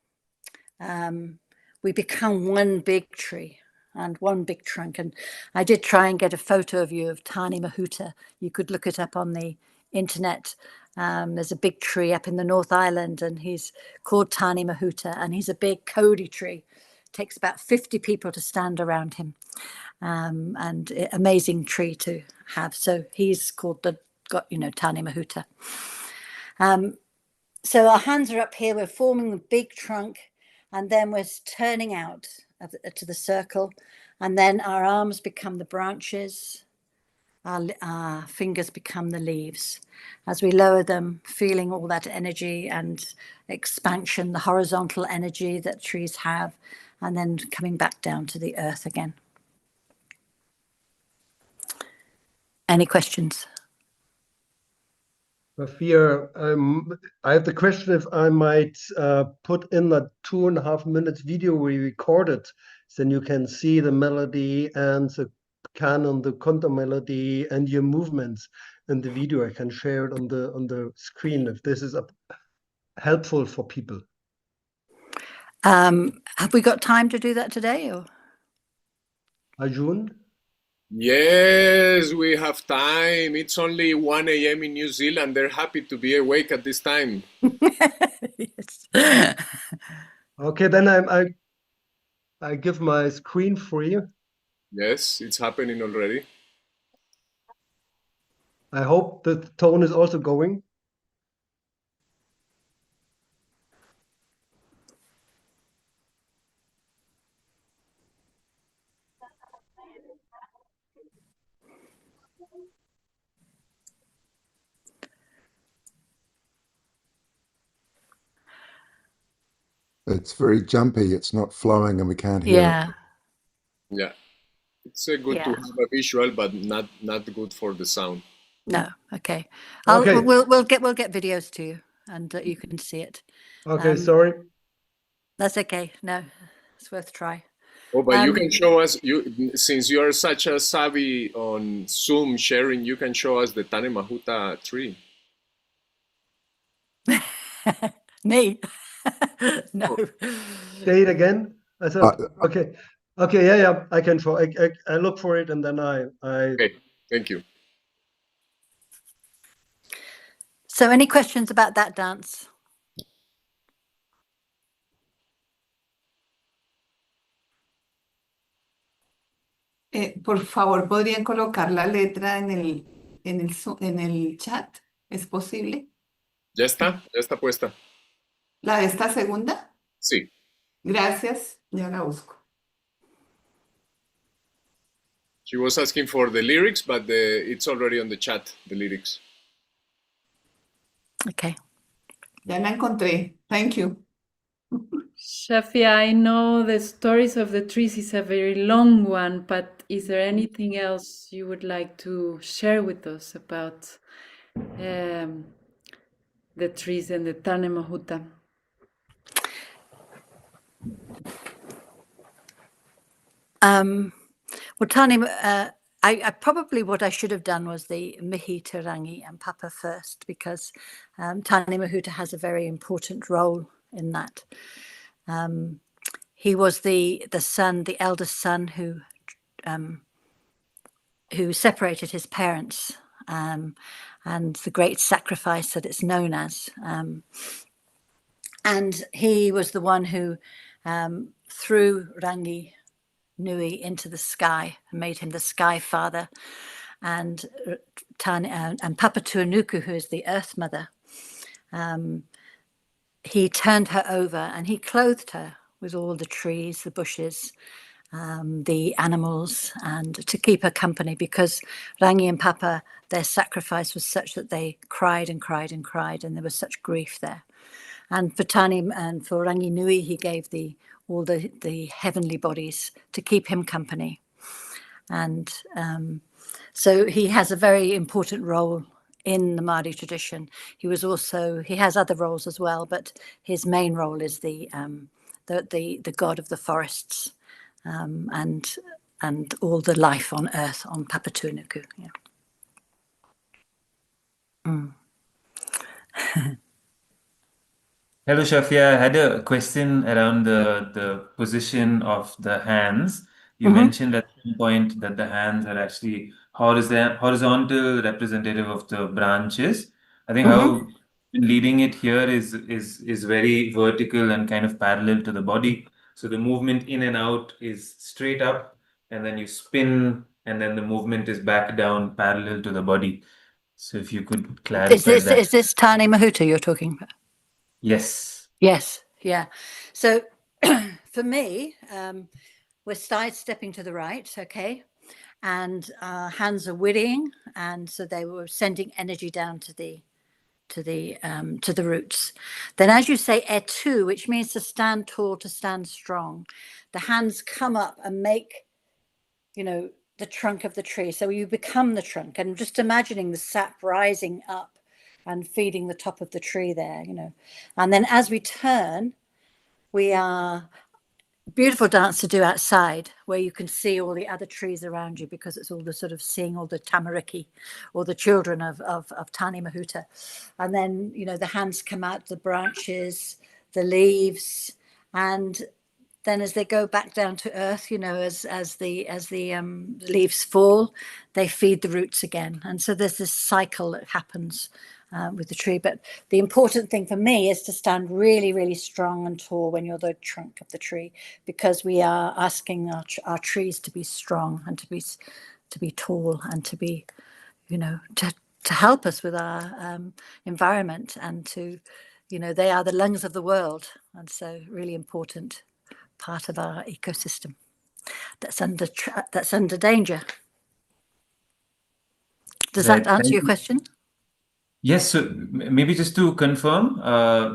we become one big tree and one big trunk. And I did try and get a photo of you of Tane Mahuta. You could look it up on the internet. There's a big tree up in the North Island, and he's called Tane Mahuta, and he's a big Cody tree. It takes about 50 people to stand around him, and amazing tree to have. So he's called Tane Mahuta. So our hands are up here, we're forming the big trunk, and then we're turning out to the circle, and then our arms become the branches, our fingers become the leaves. As we lower them, feeling all that energy and expansion, the horizontal energy that trees have, and then coming back down to the earth again. Any questions? Shafia, I have the question if I might put in the 2.5 minutes video we recorded, then you can see the melody and the canon, the conto melody, and your movements in the video. I can share it on the screen if this is helpful for people. Have we got time to do that today? Or Arjun? Yes, we have time. It's only 1 a.m. in New Zealand. They're happy to be awake at this time. Yes. Okay, then I give my screen free. Yes, it's happening already. I hope the tone is also going. It's very jumpy. It's not flowing, and we can't hear it. Yeah, it's good to have a visual, but not good for the sound. No, okay. Okay. We'll get videos to you, and you can see it. Okay, sorry. That's okay. No, it's worth a try. Oh, but you can show us, since you are such a savvy on Zoom sharing, you can show us the Tane Mahuta tree. Me? No. Say it again. I said, okay. Okay, yeah, I can show. I look for it, and then I. Okay, thank you. So, any questions about that dance? Por favor, ¿podrían colocar la letra en el chat? ¿Es posible? Ya está puesta. ¿La de esta segunda? Sí. Gracias, ya la busco. She was asking for the lyrics, but it's already on the chat, the lyrics. Okay. Ya la encontré. Thank you. Shafia, I know the stories of the trees is a very long one, but is there anything else you would like to share with us about the trees and the Tane Mahuta? Well, Tane, I probably what I should have done was the Mihi Te Rangi and Papa first, because Tane Mahuta has a very important role in that. He was the son, the eldest son, who separated his parents, and the great sacrifice that it's known as. And he was the one who threw Ranginui into the sky and made him the sky father. And Tane and Papatuanuku, who is the earth mother, he turned her over and he clothed her with all the trees, the bushes, the animals, and to keep her company, because Rangi and Papa, their sacrifice was such that they cried and cried and cried, and there was such grief there. And for Tane and for Ranginui, he gave all the heavenly bodies to keep him company. And so he has a very important role in the Maori tradition. He has other roles as well, but his main role is the god of the forests, and all the life on earth on Papatuanuku. Yeah. Hello, Shafia. I had a question around the position of the hands. You mentioned at some point that the hands are actually horizontal representative of the branches. I think how leading it here is very vertical and kind of parallel to the body. So the movement in and out is straight up, and then you spin, and then the movement is back down parallel to the body. So if you could clarify that. Is this Tane Mahuta you're talking about? Yes. Yes, yeah. So for me, we're sidestepping to the right, okay? And our hands are whirring, and so they were sending energy down to the roots. Then, as you say, etu, which means to stand tall, to stand strong, the hands come up and make, the trunk of the tree. So you become the trunk, and just imagining the sap rising up and feeding the top of the tree there, And then as we turn, we are beautiful dance to do outside, where you can see all the other trees around you, because it's all the sort of seeing all the tamariki, or the children of Tane Mahuta. And then, the hands come out, the branches, the leaves, and then as they go back down to earth, as the leaves fall, they feed the roots again. And so there's this cycle that happens with the tree. But the important thing for me is to stand really, really strong and tall when you're the trunk of the tree, because we are asking our trees to be strong and to be tall and to be, to help us with our environment, and to, they are the lungs of the world. And so really important part of our ecosystem that's under danger. Does that answer your question? Yes, so maybe just to confirm,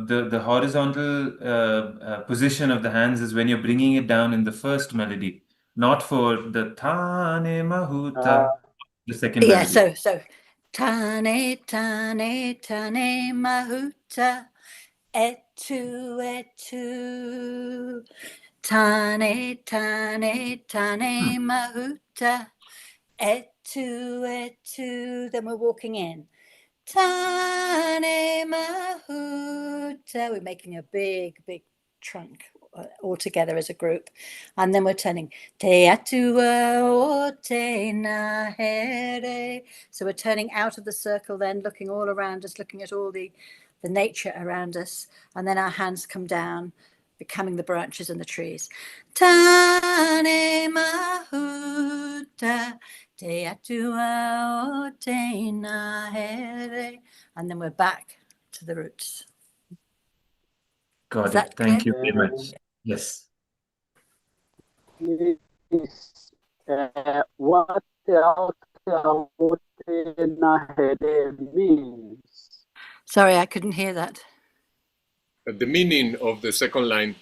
the horizontal position of the hands is when you're bringing it down in the first melody, not for the Tane Mahuta, the second melody. Yeah, so Tane, Tane, Tane Mahuta, etu, etu. Tane, Tane, Tane Mahuta, etu, etu. Then we're walking in. Tane Mahuta. We're making a big, big trunk all together as a group. And then we're turning Te atua o te nahere. So we're turning out of the circle, then looking all around us, looking at all the nature around us. And then our hands come down, becoming the branches and the trees. Tane Mahuta, te atua o te nahere. And then we're back to the roots. Got it. Thank you very much. Yes. Please, what means? Sorry, I couldn't hear that. The meaning of the second line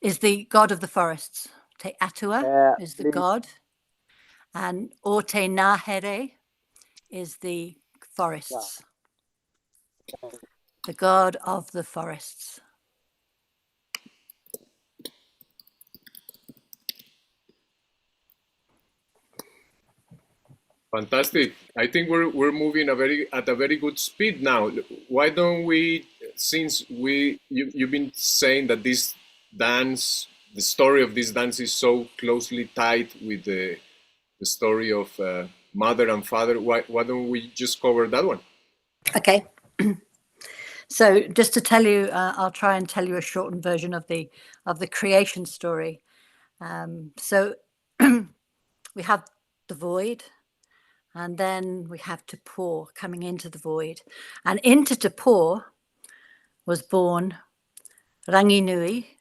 is the god of the forests. Te atua is the god, and o te nahere is the forests. The god of the forests. Fantastic. I think we're moving at a very good speed now. Why don't we, since you've been saying that this dance, the story of this dance is so closely tied with the story of mother and father, why don't we just cover that one? Okay. So just to tell you, I'll try and tell you a shortened version of the creation story. So we have the void, and then we have Te Pō coming into the void. And into Te Pō was born Ranginui,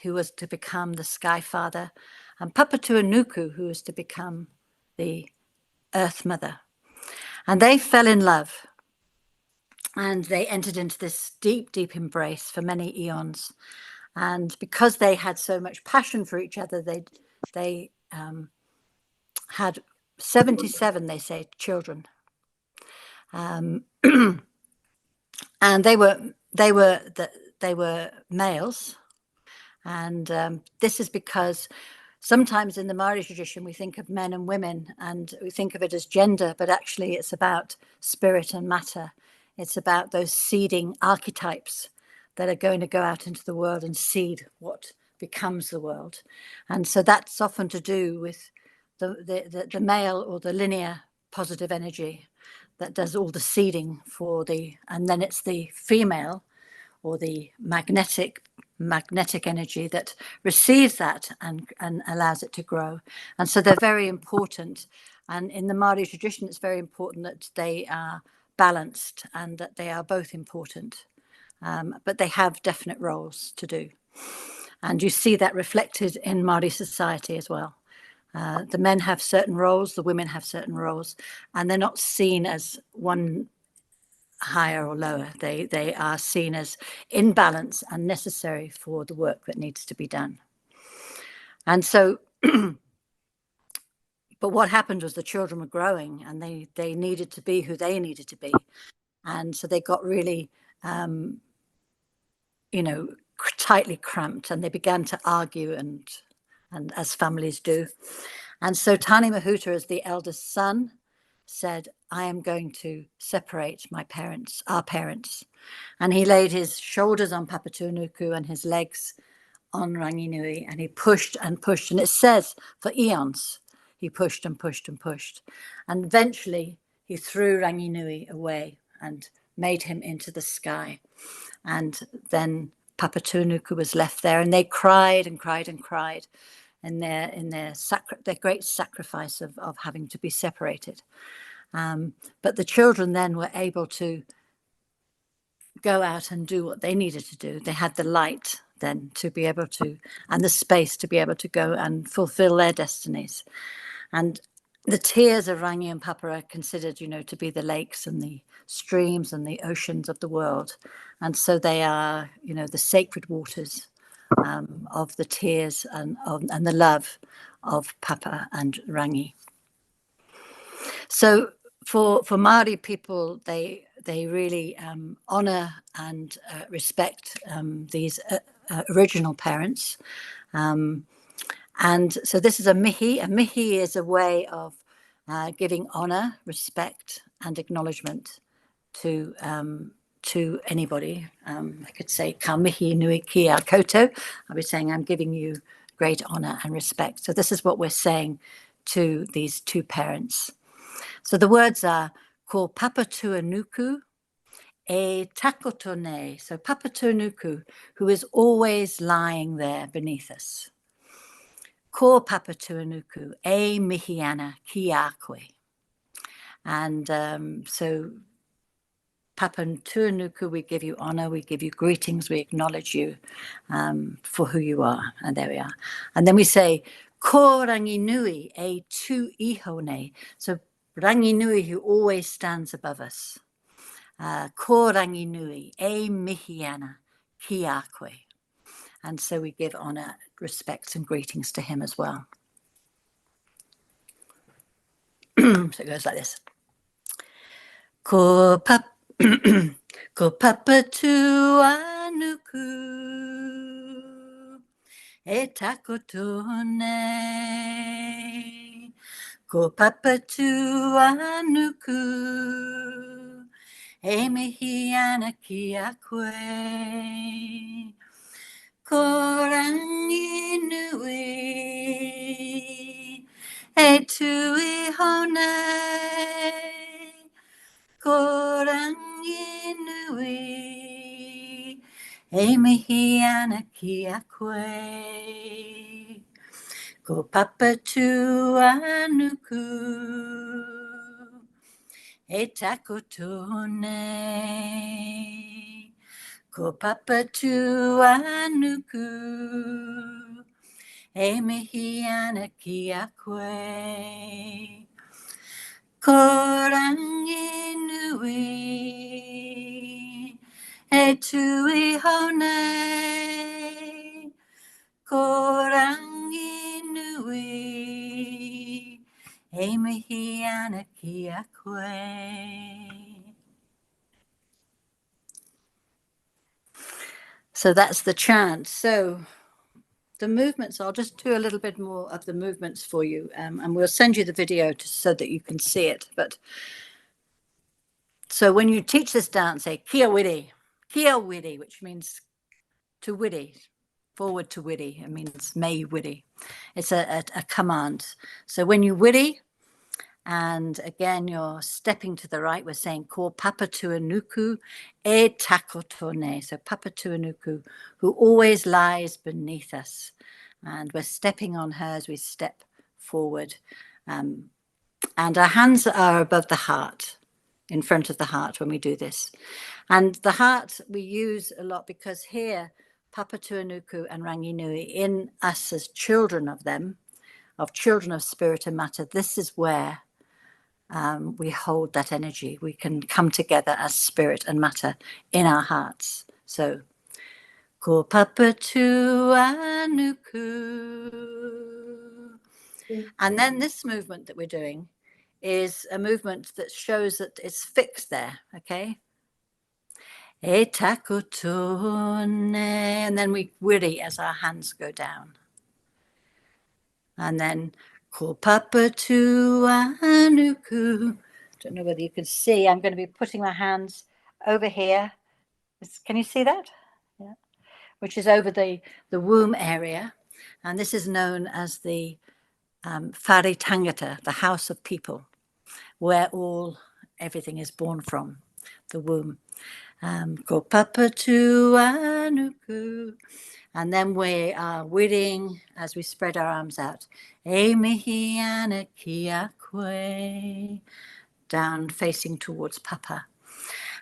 who was to become the Sky Father, and Papatuanuku, who was to become the Earth Mother. And they fell in love. And they entered into this deep, deep embrace for many eons. And because they had so much passion for each other, they had 77, they say, children. And they were males. And this is because sometimes in the Maori tradition, we think of men and women and we think of it as gender, but actually it's about spirit and matter. It's about those seeding archetypes that are going to go out into the world and seed what becomes the world. And so that's often to do with the male or the linear positive energy that does all the seeding and then it's the female or the magnetic energy that receives that and allows it to grow. And so they're very important. And in the Maori tradition, it's very important that they are balanced and that they are both important. But they have definite roles to do. And you see that reflected in Maori society as well. The men have certain roles, the women have certain roles, and they're not seen as one higher or lower. They are seen as in balance and necessary for the work that needs to be done. And so, but what happened was the children were growing and they needed to be who they needed to be. And so they got really, tightly cramped and they began to argue and as families do. And so Tane Mahuta, as the eldest son, said, I am going to separate our parents. And he laid his shoulders on Papatuanuku and his legs on Ranginui, and he pushed and pushed. And it says for eons, he pushed and pushed and pushed. And eventually he threw Ranginui away and made him into the sky. And then Papatuanuku was left there, and they cried and cried and cried in their great sacrifice of having to be separated. But the children then were able to go out and do what they needed to do. They had the light then to be able to, and the space to be able to go and fulfill their destinies. And the tears of Rangi and Papa are considered, to be the lakes and the streams and the oceans of the world. And so they are, the sacred waters of the tears and the love of Papa and Rangi. So for Maori people, they really honor and respect these original parents. And so this is a mihi. A mihi is a way of giving honor, respect, and acknowledgement to anybody. I could say, ka mihi nui ki a koutou. I'll be saying, I'm giving you great honor and respect. So this is what we're saying to these two parents. So the words are, ko Papatuanuku e takotone. So Papatuanuku, who is always lying there beneath us. Ko Papatuanuku e mihiana ki a koe. And so Papatuanuku, we give you honor, we give you greetings, we acknowledge you for who you are. And there we are. And then we say, ko Ranginui e tu ihone. So Ranginui, who always stands above us. Ko Ranginui e mihiana ki a koe. And so we give honor, respect, and greetings to him as well. So it goes like this. Ko Papatuanuku e takotone. Ko Papatuanuku e mihiana ki a koe. Ko Ranginui e tui hone. Ko Ranginui e mihiana ki a koe. Ko Papatuanuku e takotone. Ko Papatuanuku e mihiana ki a koe. Ko Ranginui E tui hone, ko Ranginui, e mihi ana ki a koe. So that's the chant. So the movements, I'll just do a little bit more of the movements for you, and we'll send you the video so that you can see it. But so when you teach this dance, say kia wiri, which means to wiri, forward to wiri. It means may wiri. It's a command. So when you wiri, and again you're stepping to the right, we're saying ko Papatuanuku e takotone. So Papatuanuku, who always lies beneath us. And we're stepping on her as we step forward. And our hands are above the heart, in front of the heart when we do this. And the heart we use a lot because here, Papatuanuku and Ranginui, in us as children of them, of children of spirit and matter, this is where we hold that energy. We can come together as spirit and matter in our hearts. So, ko Papatuanuku. And then this movement that we're doing is a movement that shows that it's fixed there, okay? E takotone, and then we wiri as our hands go down. And then ko Papatuanuku. Don't know whether you can see, I'm going to be putting my hands over here. Can you see that? Yeah. Which is over the womb area. And this is known as the Whare Tangata, the house of people, where everything is born from, the womb. Ko Papatuanuku. And then we are wiring as we spread our arms out. E mihi ana ki a koe. Down, facing towards Papa.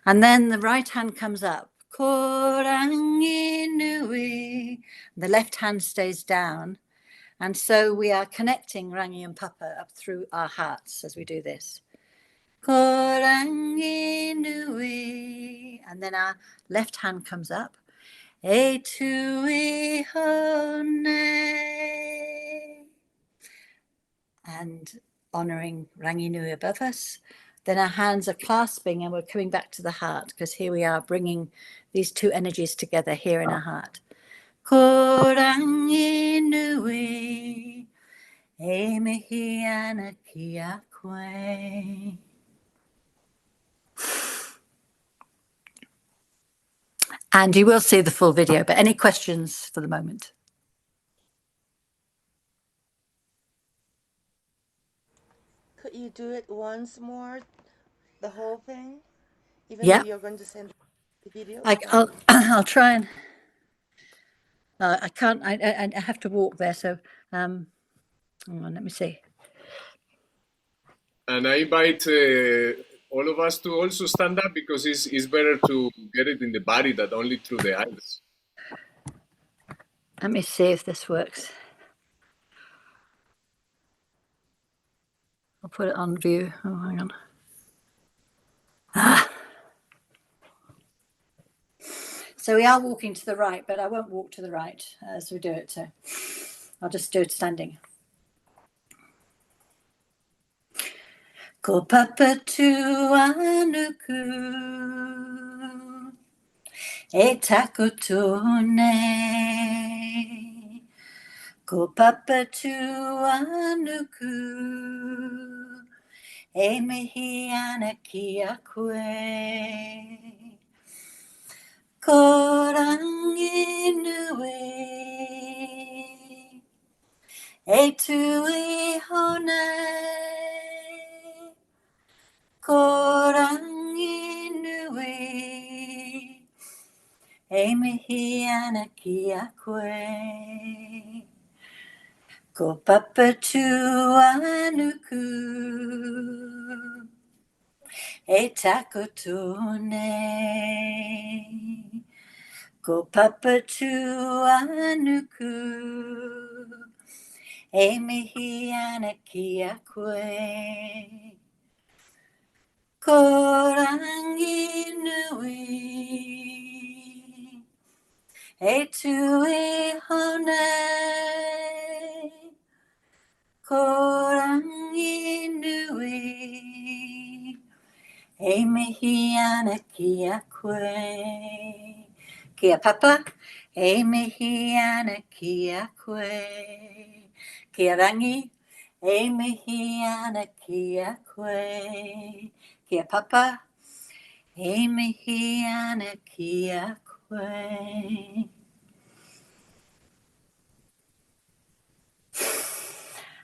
And then the right hand comes up. Ko Ranginui. The left hand stays down. And so we are connecting Rangi and Papa up through our hearts as we do this. Ko Ranginui. And then our left hand comes up. E tui hone. And honoring Ranginui above us. Then our hands are clasping and we're coming back to the heart because here we are bringing these two energies together here in our heart. Ko Ranginui, e mihi ana ki a koe. And you will see the full video, but any questions for the moment? Could you do it once more, the whole thing? Even Yeah. though you're going to send the video? I'll try and... I can't, I have to walk there, so hang on, let me see. And I invite all of us to also stand up because it's better to get it in the body than only through the eyes. Let me see if this works. I'll put it on view. Oh, hang on. So we are walking to the right, but I won't walk to the right as we do it. So I'll just do it standing. Ko Papatuanuku e takotone. Ko Papatuanuku e mihi ana ki a koe. Ko Ranginui e tui hone. Ko Ranginui e mihi ana ki a koe. Ko Papatuanuku e takotone. Ko Papatuanuku e mihi ana ki a koe. Ko Ranginui e mihi ana kia koe. Kia papa, e mihi ana kia koe. Kia rangi, e mihi ana kia koe. Kia papa, e mihi ana kia koe.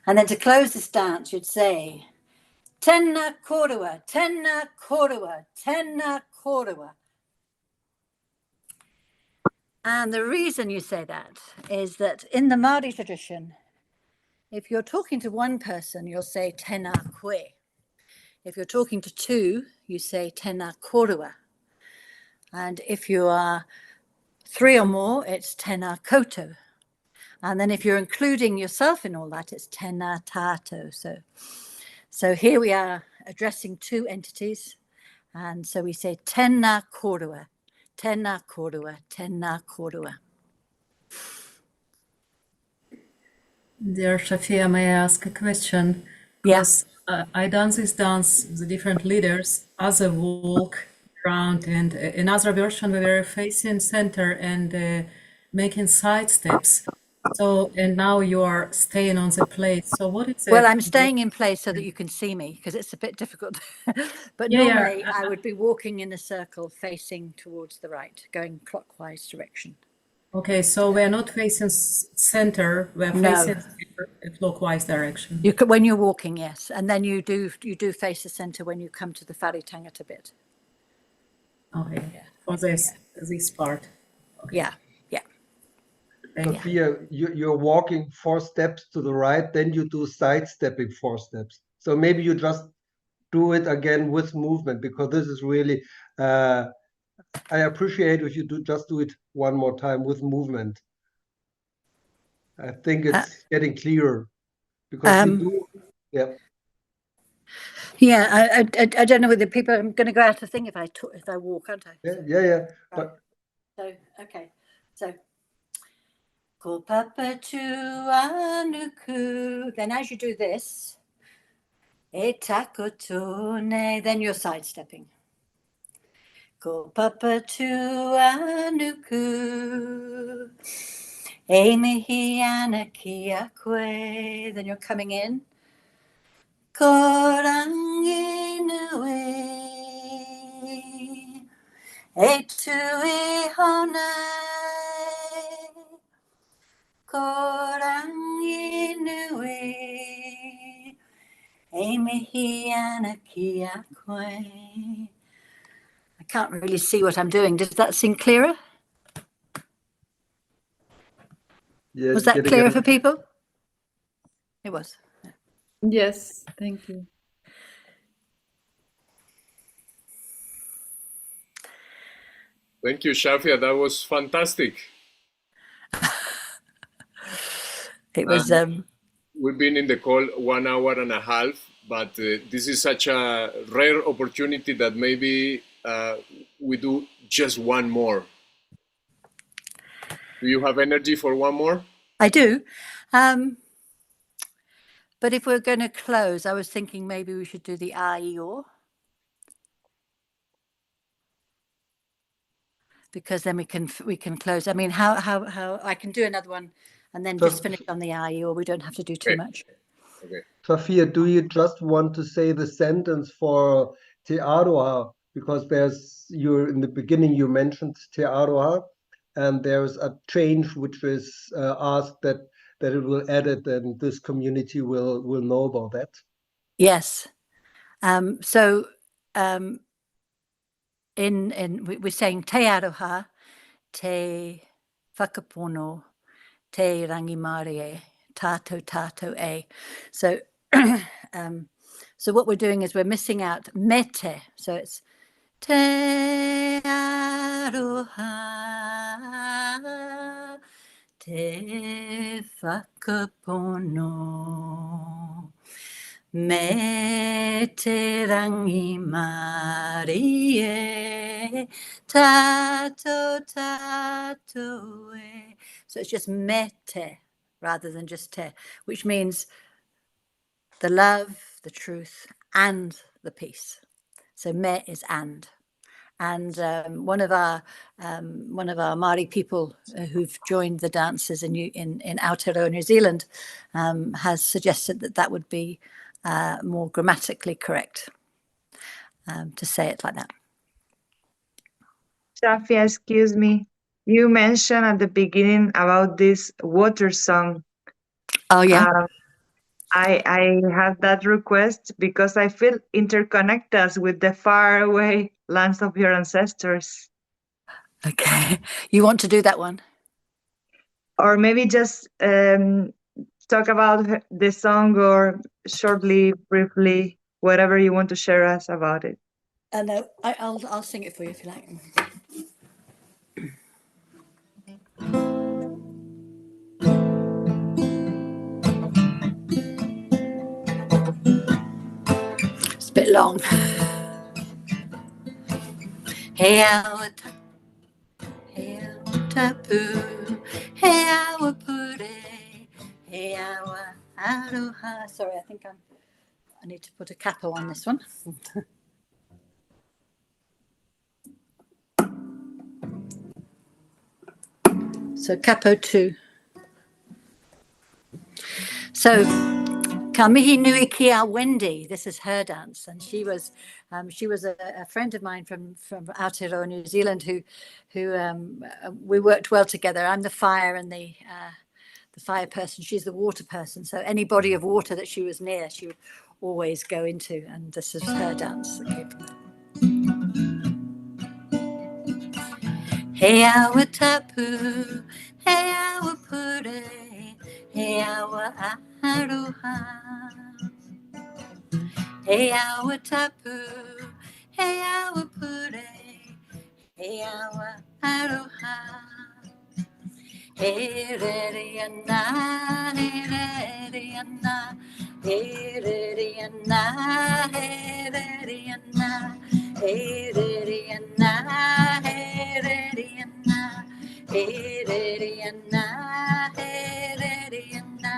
And then to close this dance, you'd say, Tēnā korua, tēnā korua, tēnā korua. And the reason you say that is that in the Maori tradition, if you're talking to one person, you'll say tēnā koe. If you're talking to two, you say tēnā korua. And if you are three or more, it's tēnā koutou. And then if you're including yourself in all that, it's tēnā tātou. So here we are addressing two entities. And so we say tēnā korua, tēnā korua, tēnā korua. Dear Shafia, may I ask a question? Yes. I dance this dance, the different leaders, as a walk around, and another version we were facing center and making side steps. So, and now you are staying on the place. So what is it? Well, I'm staying in place so that you can see me because it's a bit difficult. But normally I would be walking in a circle facing towards the right, going clockwise direction. Okay, so we're not facing center, we're facing a clockwise direction. You could, when you're walking, yes. And then you do face the center when you come to the whare tangata bit. Okay, for this part. Okay. Yeah. Shafia, you're walking 4 steps to the right, then you do sidestepping 4 steps. So maybe you just do it again with movement, because this is really, I appreciate if you just do it one more time with movement. I think it's getting clearer because you do, Yeah, I don't know whether people. I'm going to go out of thing if I walk, aren't I? Yeah. But so okay, so ko Papatuanuku. Then as you do this, e takotone. Then you're sidestepping. Ko Papatuanuku. E mihi ana kia koe. Then you're coming in. Ko Ranginui e tui honai. Ko Ranginui e mihi ana kia koe. I can't really see what I'm doing. Does that seem clearer? yes, Was that clearer for people? It was. Yes, thank you. Thank you, Shafia. That was fantastic. It was. We've been in the call 1 hour and a half, but this is such a rare opportunity that maybe we do just one more. Do you have energy for one more? I do. But if we're going to close, I was thinking maybe we should do the A-I-O. Because then we can close. I mean, how I can do another one and then just finish on the A-I-O. We don't have to do too much. Okay. Shafia, do you just want to say the sentence for Te Aroha? Because in the beginning you mentioned Te Aroha, and there's a change which is asked that it will edit, and this community will know about that. Yes. So we're saying Te Aroha, Te Whakapono, Te Rangi e, Tātou e. So so what we're doing is we're missing out mete. So it's Te Aroha, Te Whakapono, me te rangi e, tātou e. So it's just me te rather than just te, which means the love, the truth, and the peace. So me is and. And one of our Maori people who've joined the dances in Aotearoa, New Zealand, has suggested that would be more grammatically correct to say it like that. Shafia, excuse me. You mentioned at the beginning about this water song. Oh yeah. I have that request because I feel interconnect us with the faraway lands of your ancestors. Okay, you want to do that one? Or maybe just talk about the song, or shortly, briefly, whatever you want to share us about it. No, I'll sing it for you if you like. It's a bit long. Hey, awa tapu, hey, awa pure, hey, awa aroha. Sorry, I think I need to put a capo on this one. So capo 2. So ka mihi nui ki a Wendy. This is her dance, and she was a friend of mine from Aotearoa, New Zealand, who we worked well together. I'm the fire and the fire person. She's the water person. So any body of water that she was near, she would always go into, and this is her dance that came from there. Hey, awa tapu, hey, awa pure, hey, awa aroha. Hey, awa tapu, hey, awa pure, hey, awa aroha. Hey, re ana, hey, re ana, hey, re ana, hey, re ana, hey, re ana, hey, re ana, hey, re ana, hey, re ana.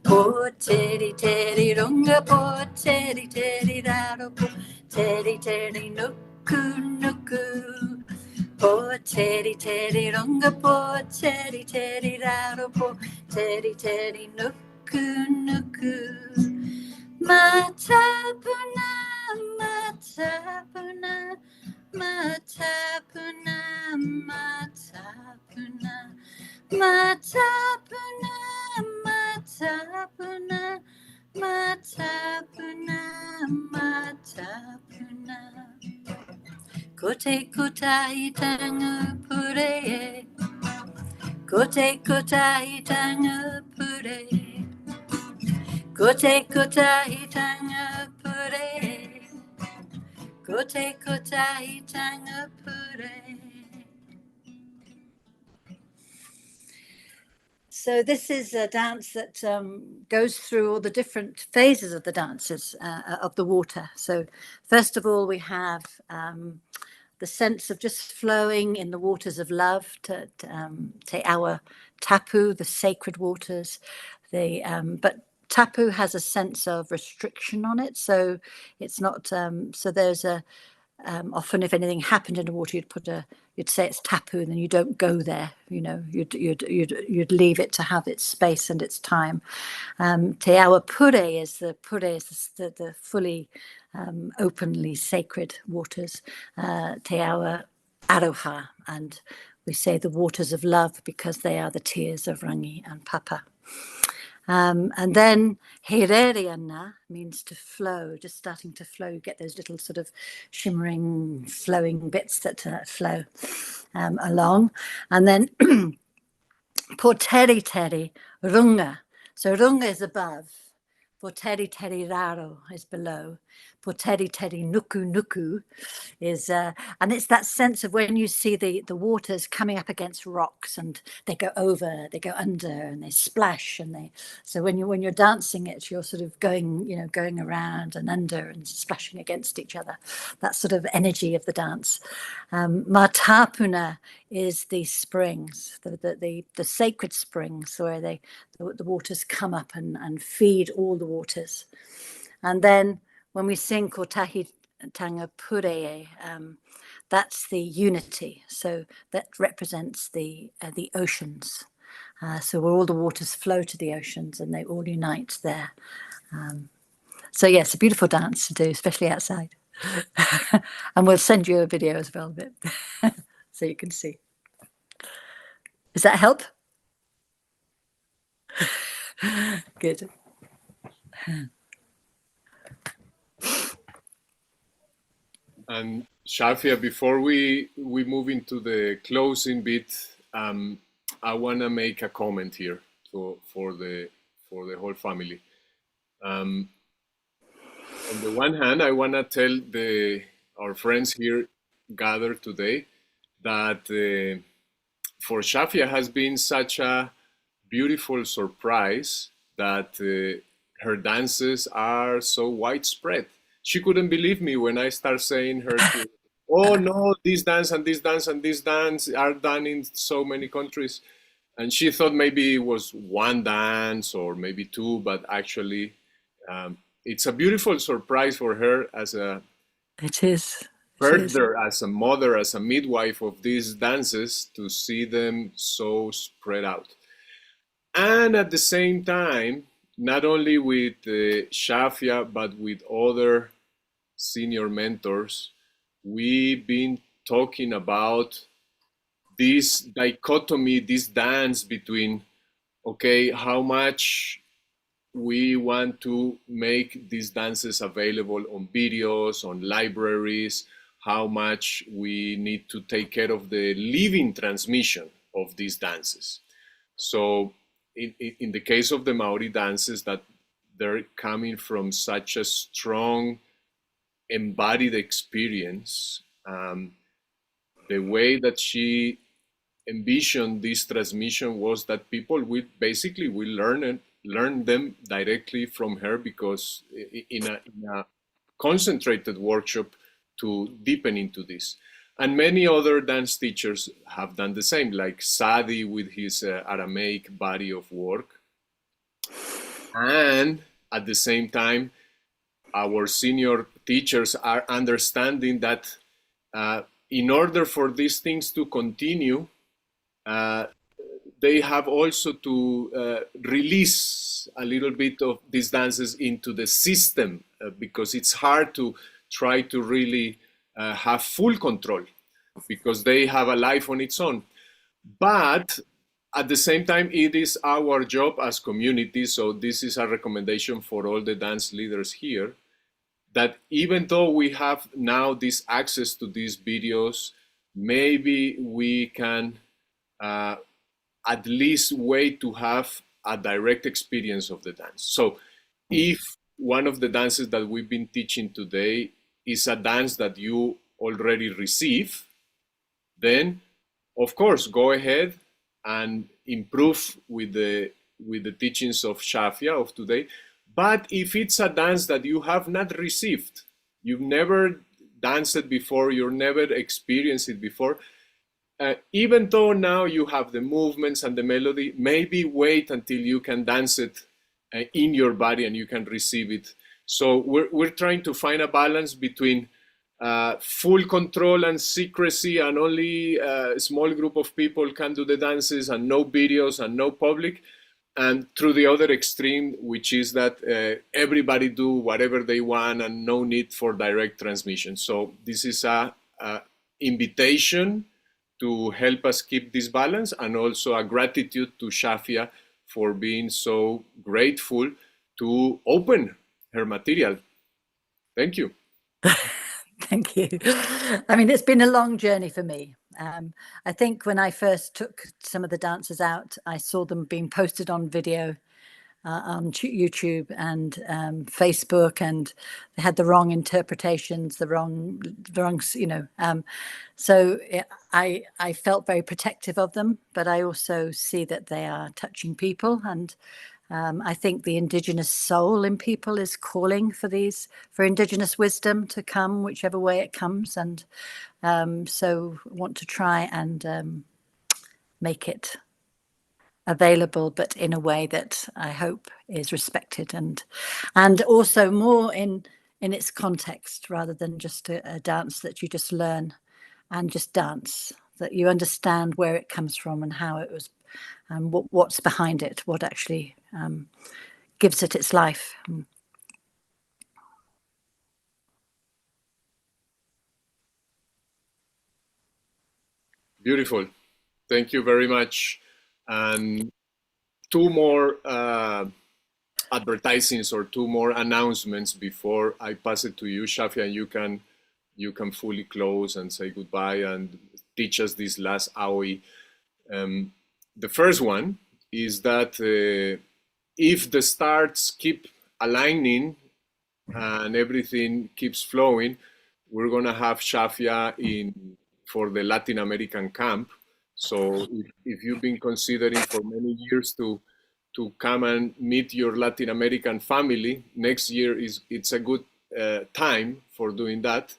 Po teri teri runga, po teri teri raro, po teri teri nuku nuku. Po teri teri runga, po teri teri raro, po teri teri nuku nuku. Matapuna, matapuna, matapuna, matapuna, matapuna, matapuna, matapuna, matapuna. Kote kotai tanga pure, kote kotai tanga pure, kote kotai tanga pure, kote kotai tanga pure. So this is a dance that goes through all the different phases of the dances of the water. So first of all, we have the sense of just flowing in the waters of love, te awa tapu, the sacred waters. But tapu has a sense of restriction on it, so it's not. So there's often, if anything happened in the water, you'd say it's tapu, and then you don't go there. You know, you'd leave it to have its space and its time. Te awa pure is the fully openly sacred waters. Te awa aroha, and we say the waters of love because they are the tears of Rangi and Papa. And then hereriana means to flow, just starting to flow. You get those little sort of shimmering, flowing bits that flow along. And then poteri teri runga. So runga is above. Poteri teri raro is below. Poteri teri nuku nuku is, and it's that sense of when you see the waters coming up against rocks, and they go over, they go under, and they splash, and so when you're dancing it, you're sort of going around and under and splashing against each other. That sort of energy of the dance. Matapuna is the springs, the sacred springs where the waters come up and feed all the waters. And then when we sing Kotahi tanga puree. That's the unity. So that represents the oceans. So where all the waters flow to the oceans and they all unite there. So yes, a beautiful dance to do, especially outside. And we'll send you a video as well of it, so you can see. Does that help? Good. And Shafia, before we move into the closing bit, I want to make a comment here for the whole family. On the one hand, I want to tell our friends here gathered today that for Shafia has been such a beautiful surprise that her dances are so widespread. She couldn't believe me when I start saying her to, oh no, this dance and this dance and this dance are done in so many countries. And she thought maybe it was one dance or maybe two, but actually it's a beautiful surprise for her as a further, as a mother, as a midwife of these dances, to see them so spread out. And at the same time, not only with Shafia, but with other senior mentors, we've been talking about this dichotomy, this dance between, okay, how much we want to make these dances available on videos, on libraries, how much we need to take care of the living transmission of these dances. So in the case of the Maori dances, that they're coming from such a strong embodied experience, the way that she envisioned this transmission was that people will basically learn them directly from her, because in a concentrated workshop to deepen into this. And many other dance teachers have done the same, like Sadi with his Aramaic body of work. And at the same time, our senior teachers are understanding that in order for these things to continue, they have also to release a little bit of these dances into the system, because it's hard to try to really have full control, because they have a life on its own. But at the same time, it is our job as community, so this is a recommendation for all the dance leaders here, that even though we have now this access to these videos, maybe we can at least wait to have a direct experience of the dance. So if one of the dances that we've been teaching today is a dance that you already receive, then of course go ahead and improve with the teachings of Shafia of today. But if it's a dance that you have not received, you've never danced it before, you've never experienced it before, even though now you have the movements and the melody, maybe wait until you can dance it in your body and you can receive it. So we're trying to find a balance between full control and secrecy, and only a small group of people can do the dances, and no videos and no public, and through the other extreme, which is that everybody do whatever they want and no need for direct transmission. So this is a invitation to help us keep this balance, and also a gratitude to Shafia for being so grateful to open her material. Thank you. Thank you. I mean, it's been a long journey for me. I think when I first took some of the dances out, I saw them being posted on video on YouTube and Facebook, and they had the wrong interpretations, the wrong, you know. So I felt very protective of them, but I also see that they are touching people, and I think the indigenous soul in people is calling for indigenous wisdom to come, whichever way it comes, and so want to try and make it available, but in a way that I hope is respected, and also more in in its context rather than just a dance that you just learn and just dance, that you understand where it comes from and how it was and what's behind it, what actually gives it its life. Beautiful. Thank you very much. And two more advertisings or two more announcements before I pass it to you, Shafia, and you can fully close and say goodbye and teach us this last aoi. The first one is that if the stars keep aligning and everything keeps flowing, we're gonna have Shafia for the Latin American camp. So if you've been considering for many years to come and meet your Latin American family, next year it's a good time for doing that.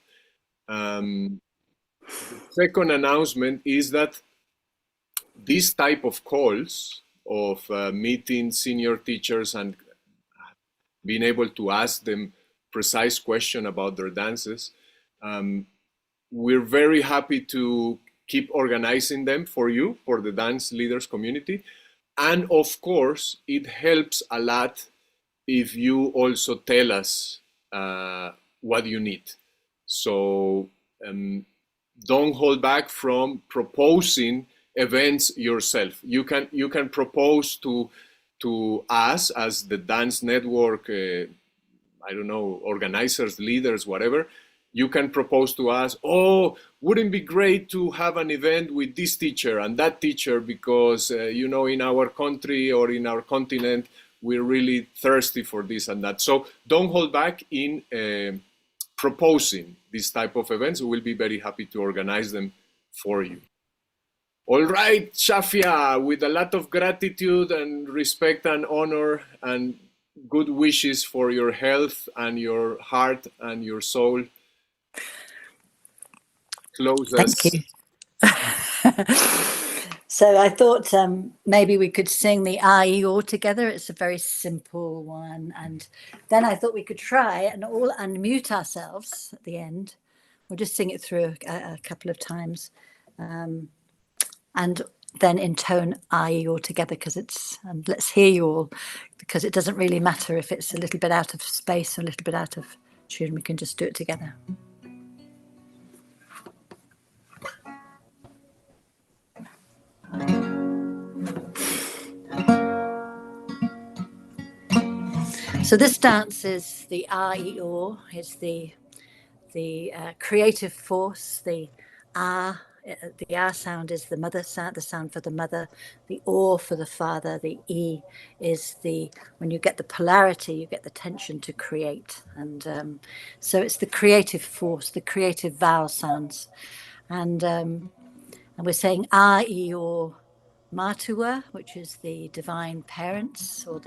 The second announcement is that this type of calls of meeting senior teachers and being able to ask them precise question about their dances, we're very happy to keep organizing them for you, for the dance leaders community. And of course, it helps a lot if you also tell us what you need. So don't hold back from proposing events yourself. You can propose to us as the dance network, I don't know, organizers, leaders, whatever. You can propose to us, oh, wouldn't it be great to have an event with this teacher and that teacher because, you know, in our country or in our continent, we're really thirsty for this and that. So don't hold back in proposing this type of events. We'll be very happy to organize them for you. All right, Shafia, with a lot of gratitude and respect and honor and good wishes for your health and your heart and your soul. Close us. Thank you. So I thought maybe we could sing the ai all together. It's a very simple one. And then I thought we could try and all unmute ourselves at the end. We'll just sing it through a couple of times. And then intone ai all together because it's, and let's hear you all, because it doesn't really matter if it's a little bit out of space or a little bit out of tune. We can just do it together. So this dance is the A-I-O, is the creative force. The A sound is the mother sound, the sound for the mother. The O for the father. The E is when you get the polarity, you get the tension to create. And so it's the creative force, the creative vowel sounds. And we're saying A-I-O Matua, which is the divine parents, or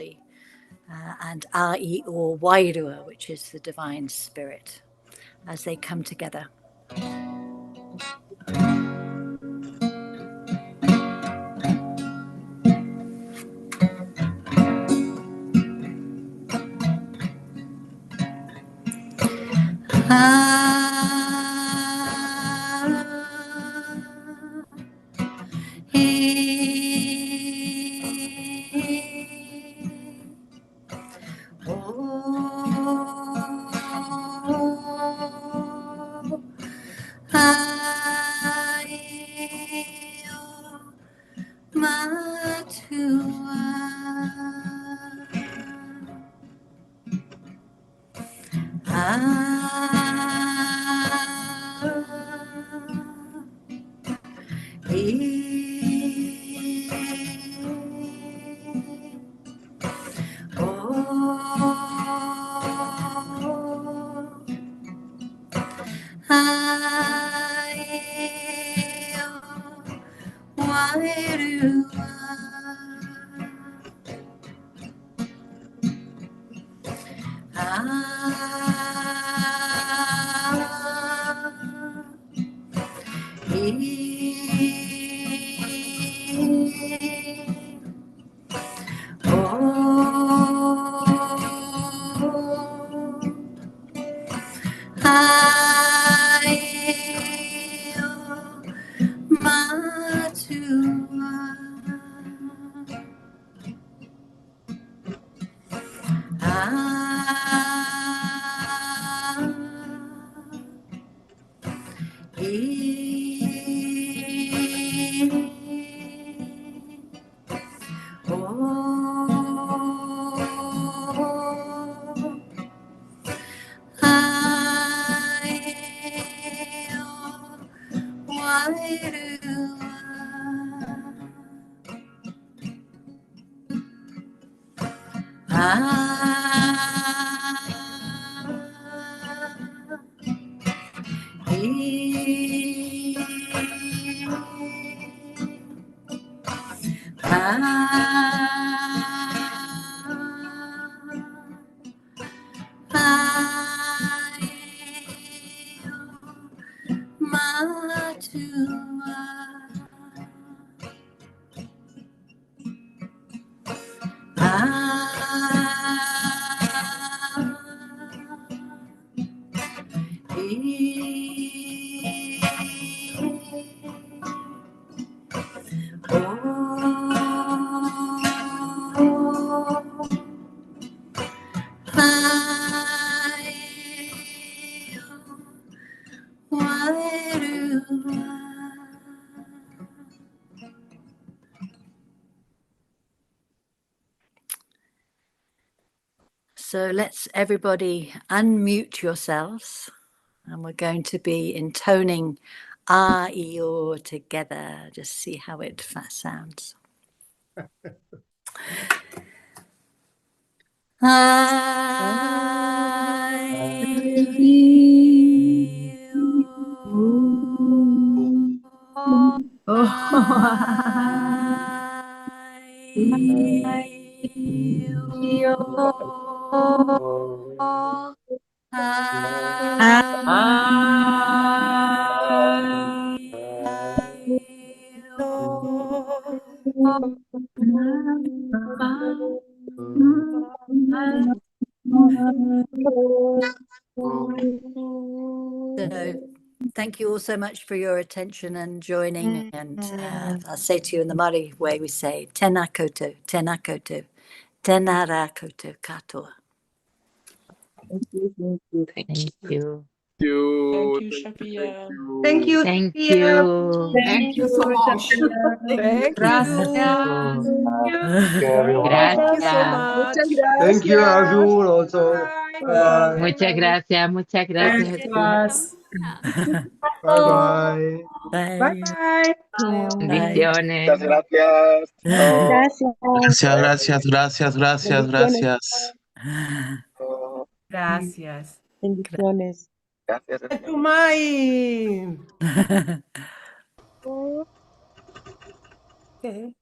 and A-I-O Wairua, which is the divine spirit, as they come together. So let's everybody unmute yourselves, and we're going to be intoning A-I-O together. Just see how it sounds. So thank you all so much for your attention and joining. And I'll say to you in the Maori way, we say, tēnā koutou, tēnā koutou, tēnā rā koutou katoa. Thank you. Thank you. Thank you, Shafia. Thank you. Thank Shafia. you. Thank you so much. Thank Gracias. Thank you so Gracias. much. Thank you, Azul, also. Bye-bye. Muchas gracias. Muchas gracias. Gracias. Bye-bye. Bye. Bendiciones. Muchas gracias. Chao. Gracias, gracias, gracias, gracias. Gracias. Bendiciones. Gracias. Tumai. Okay.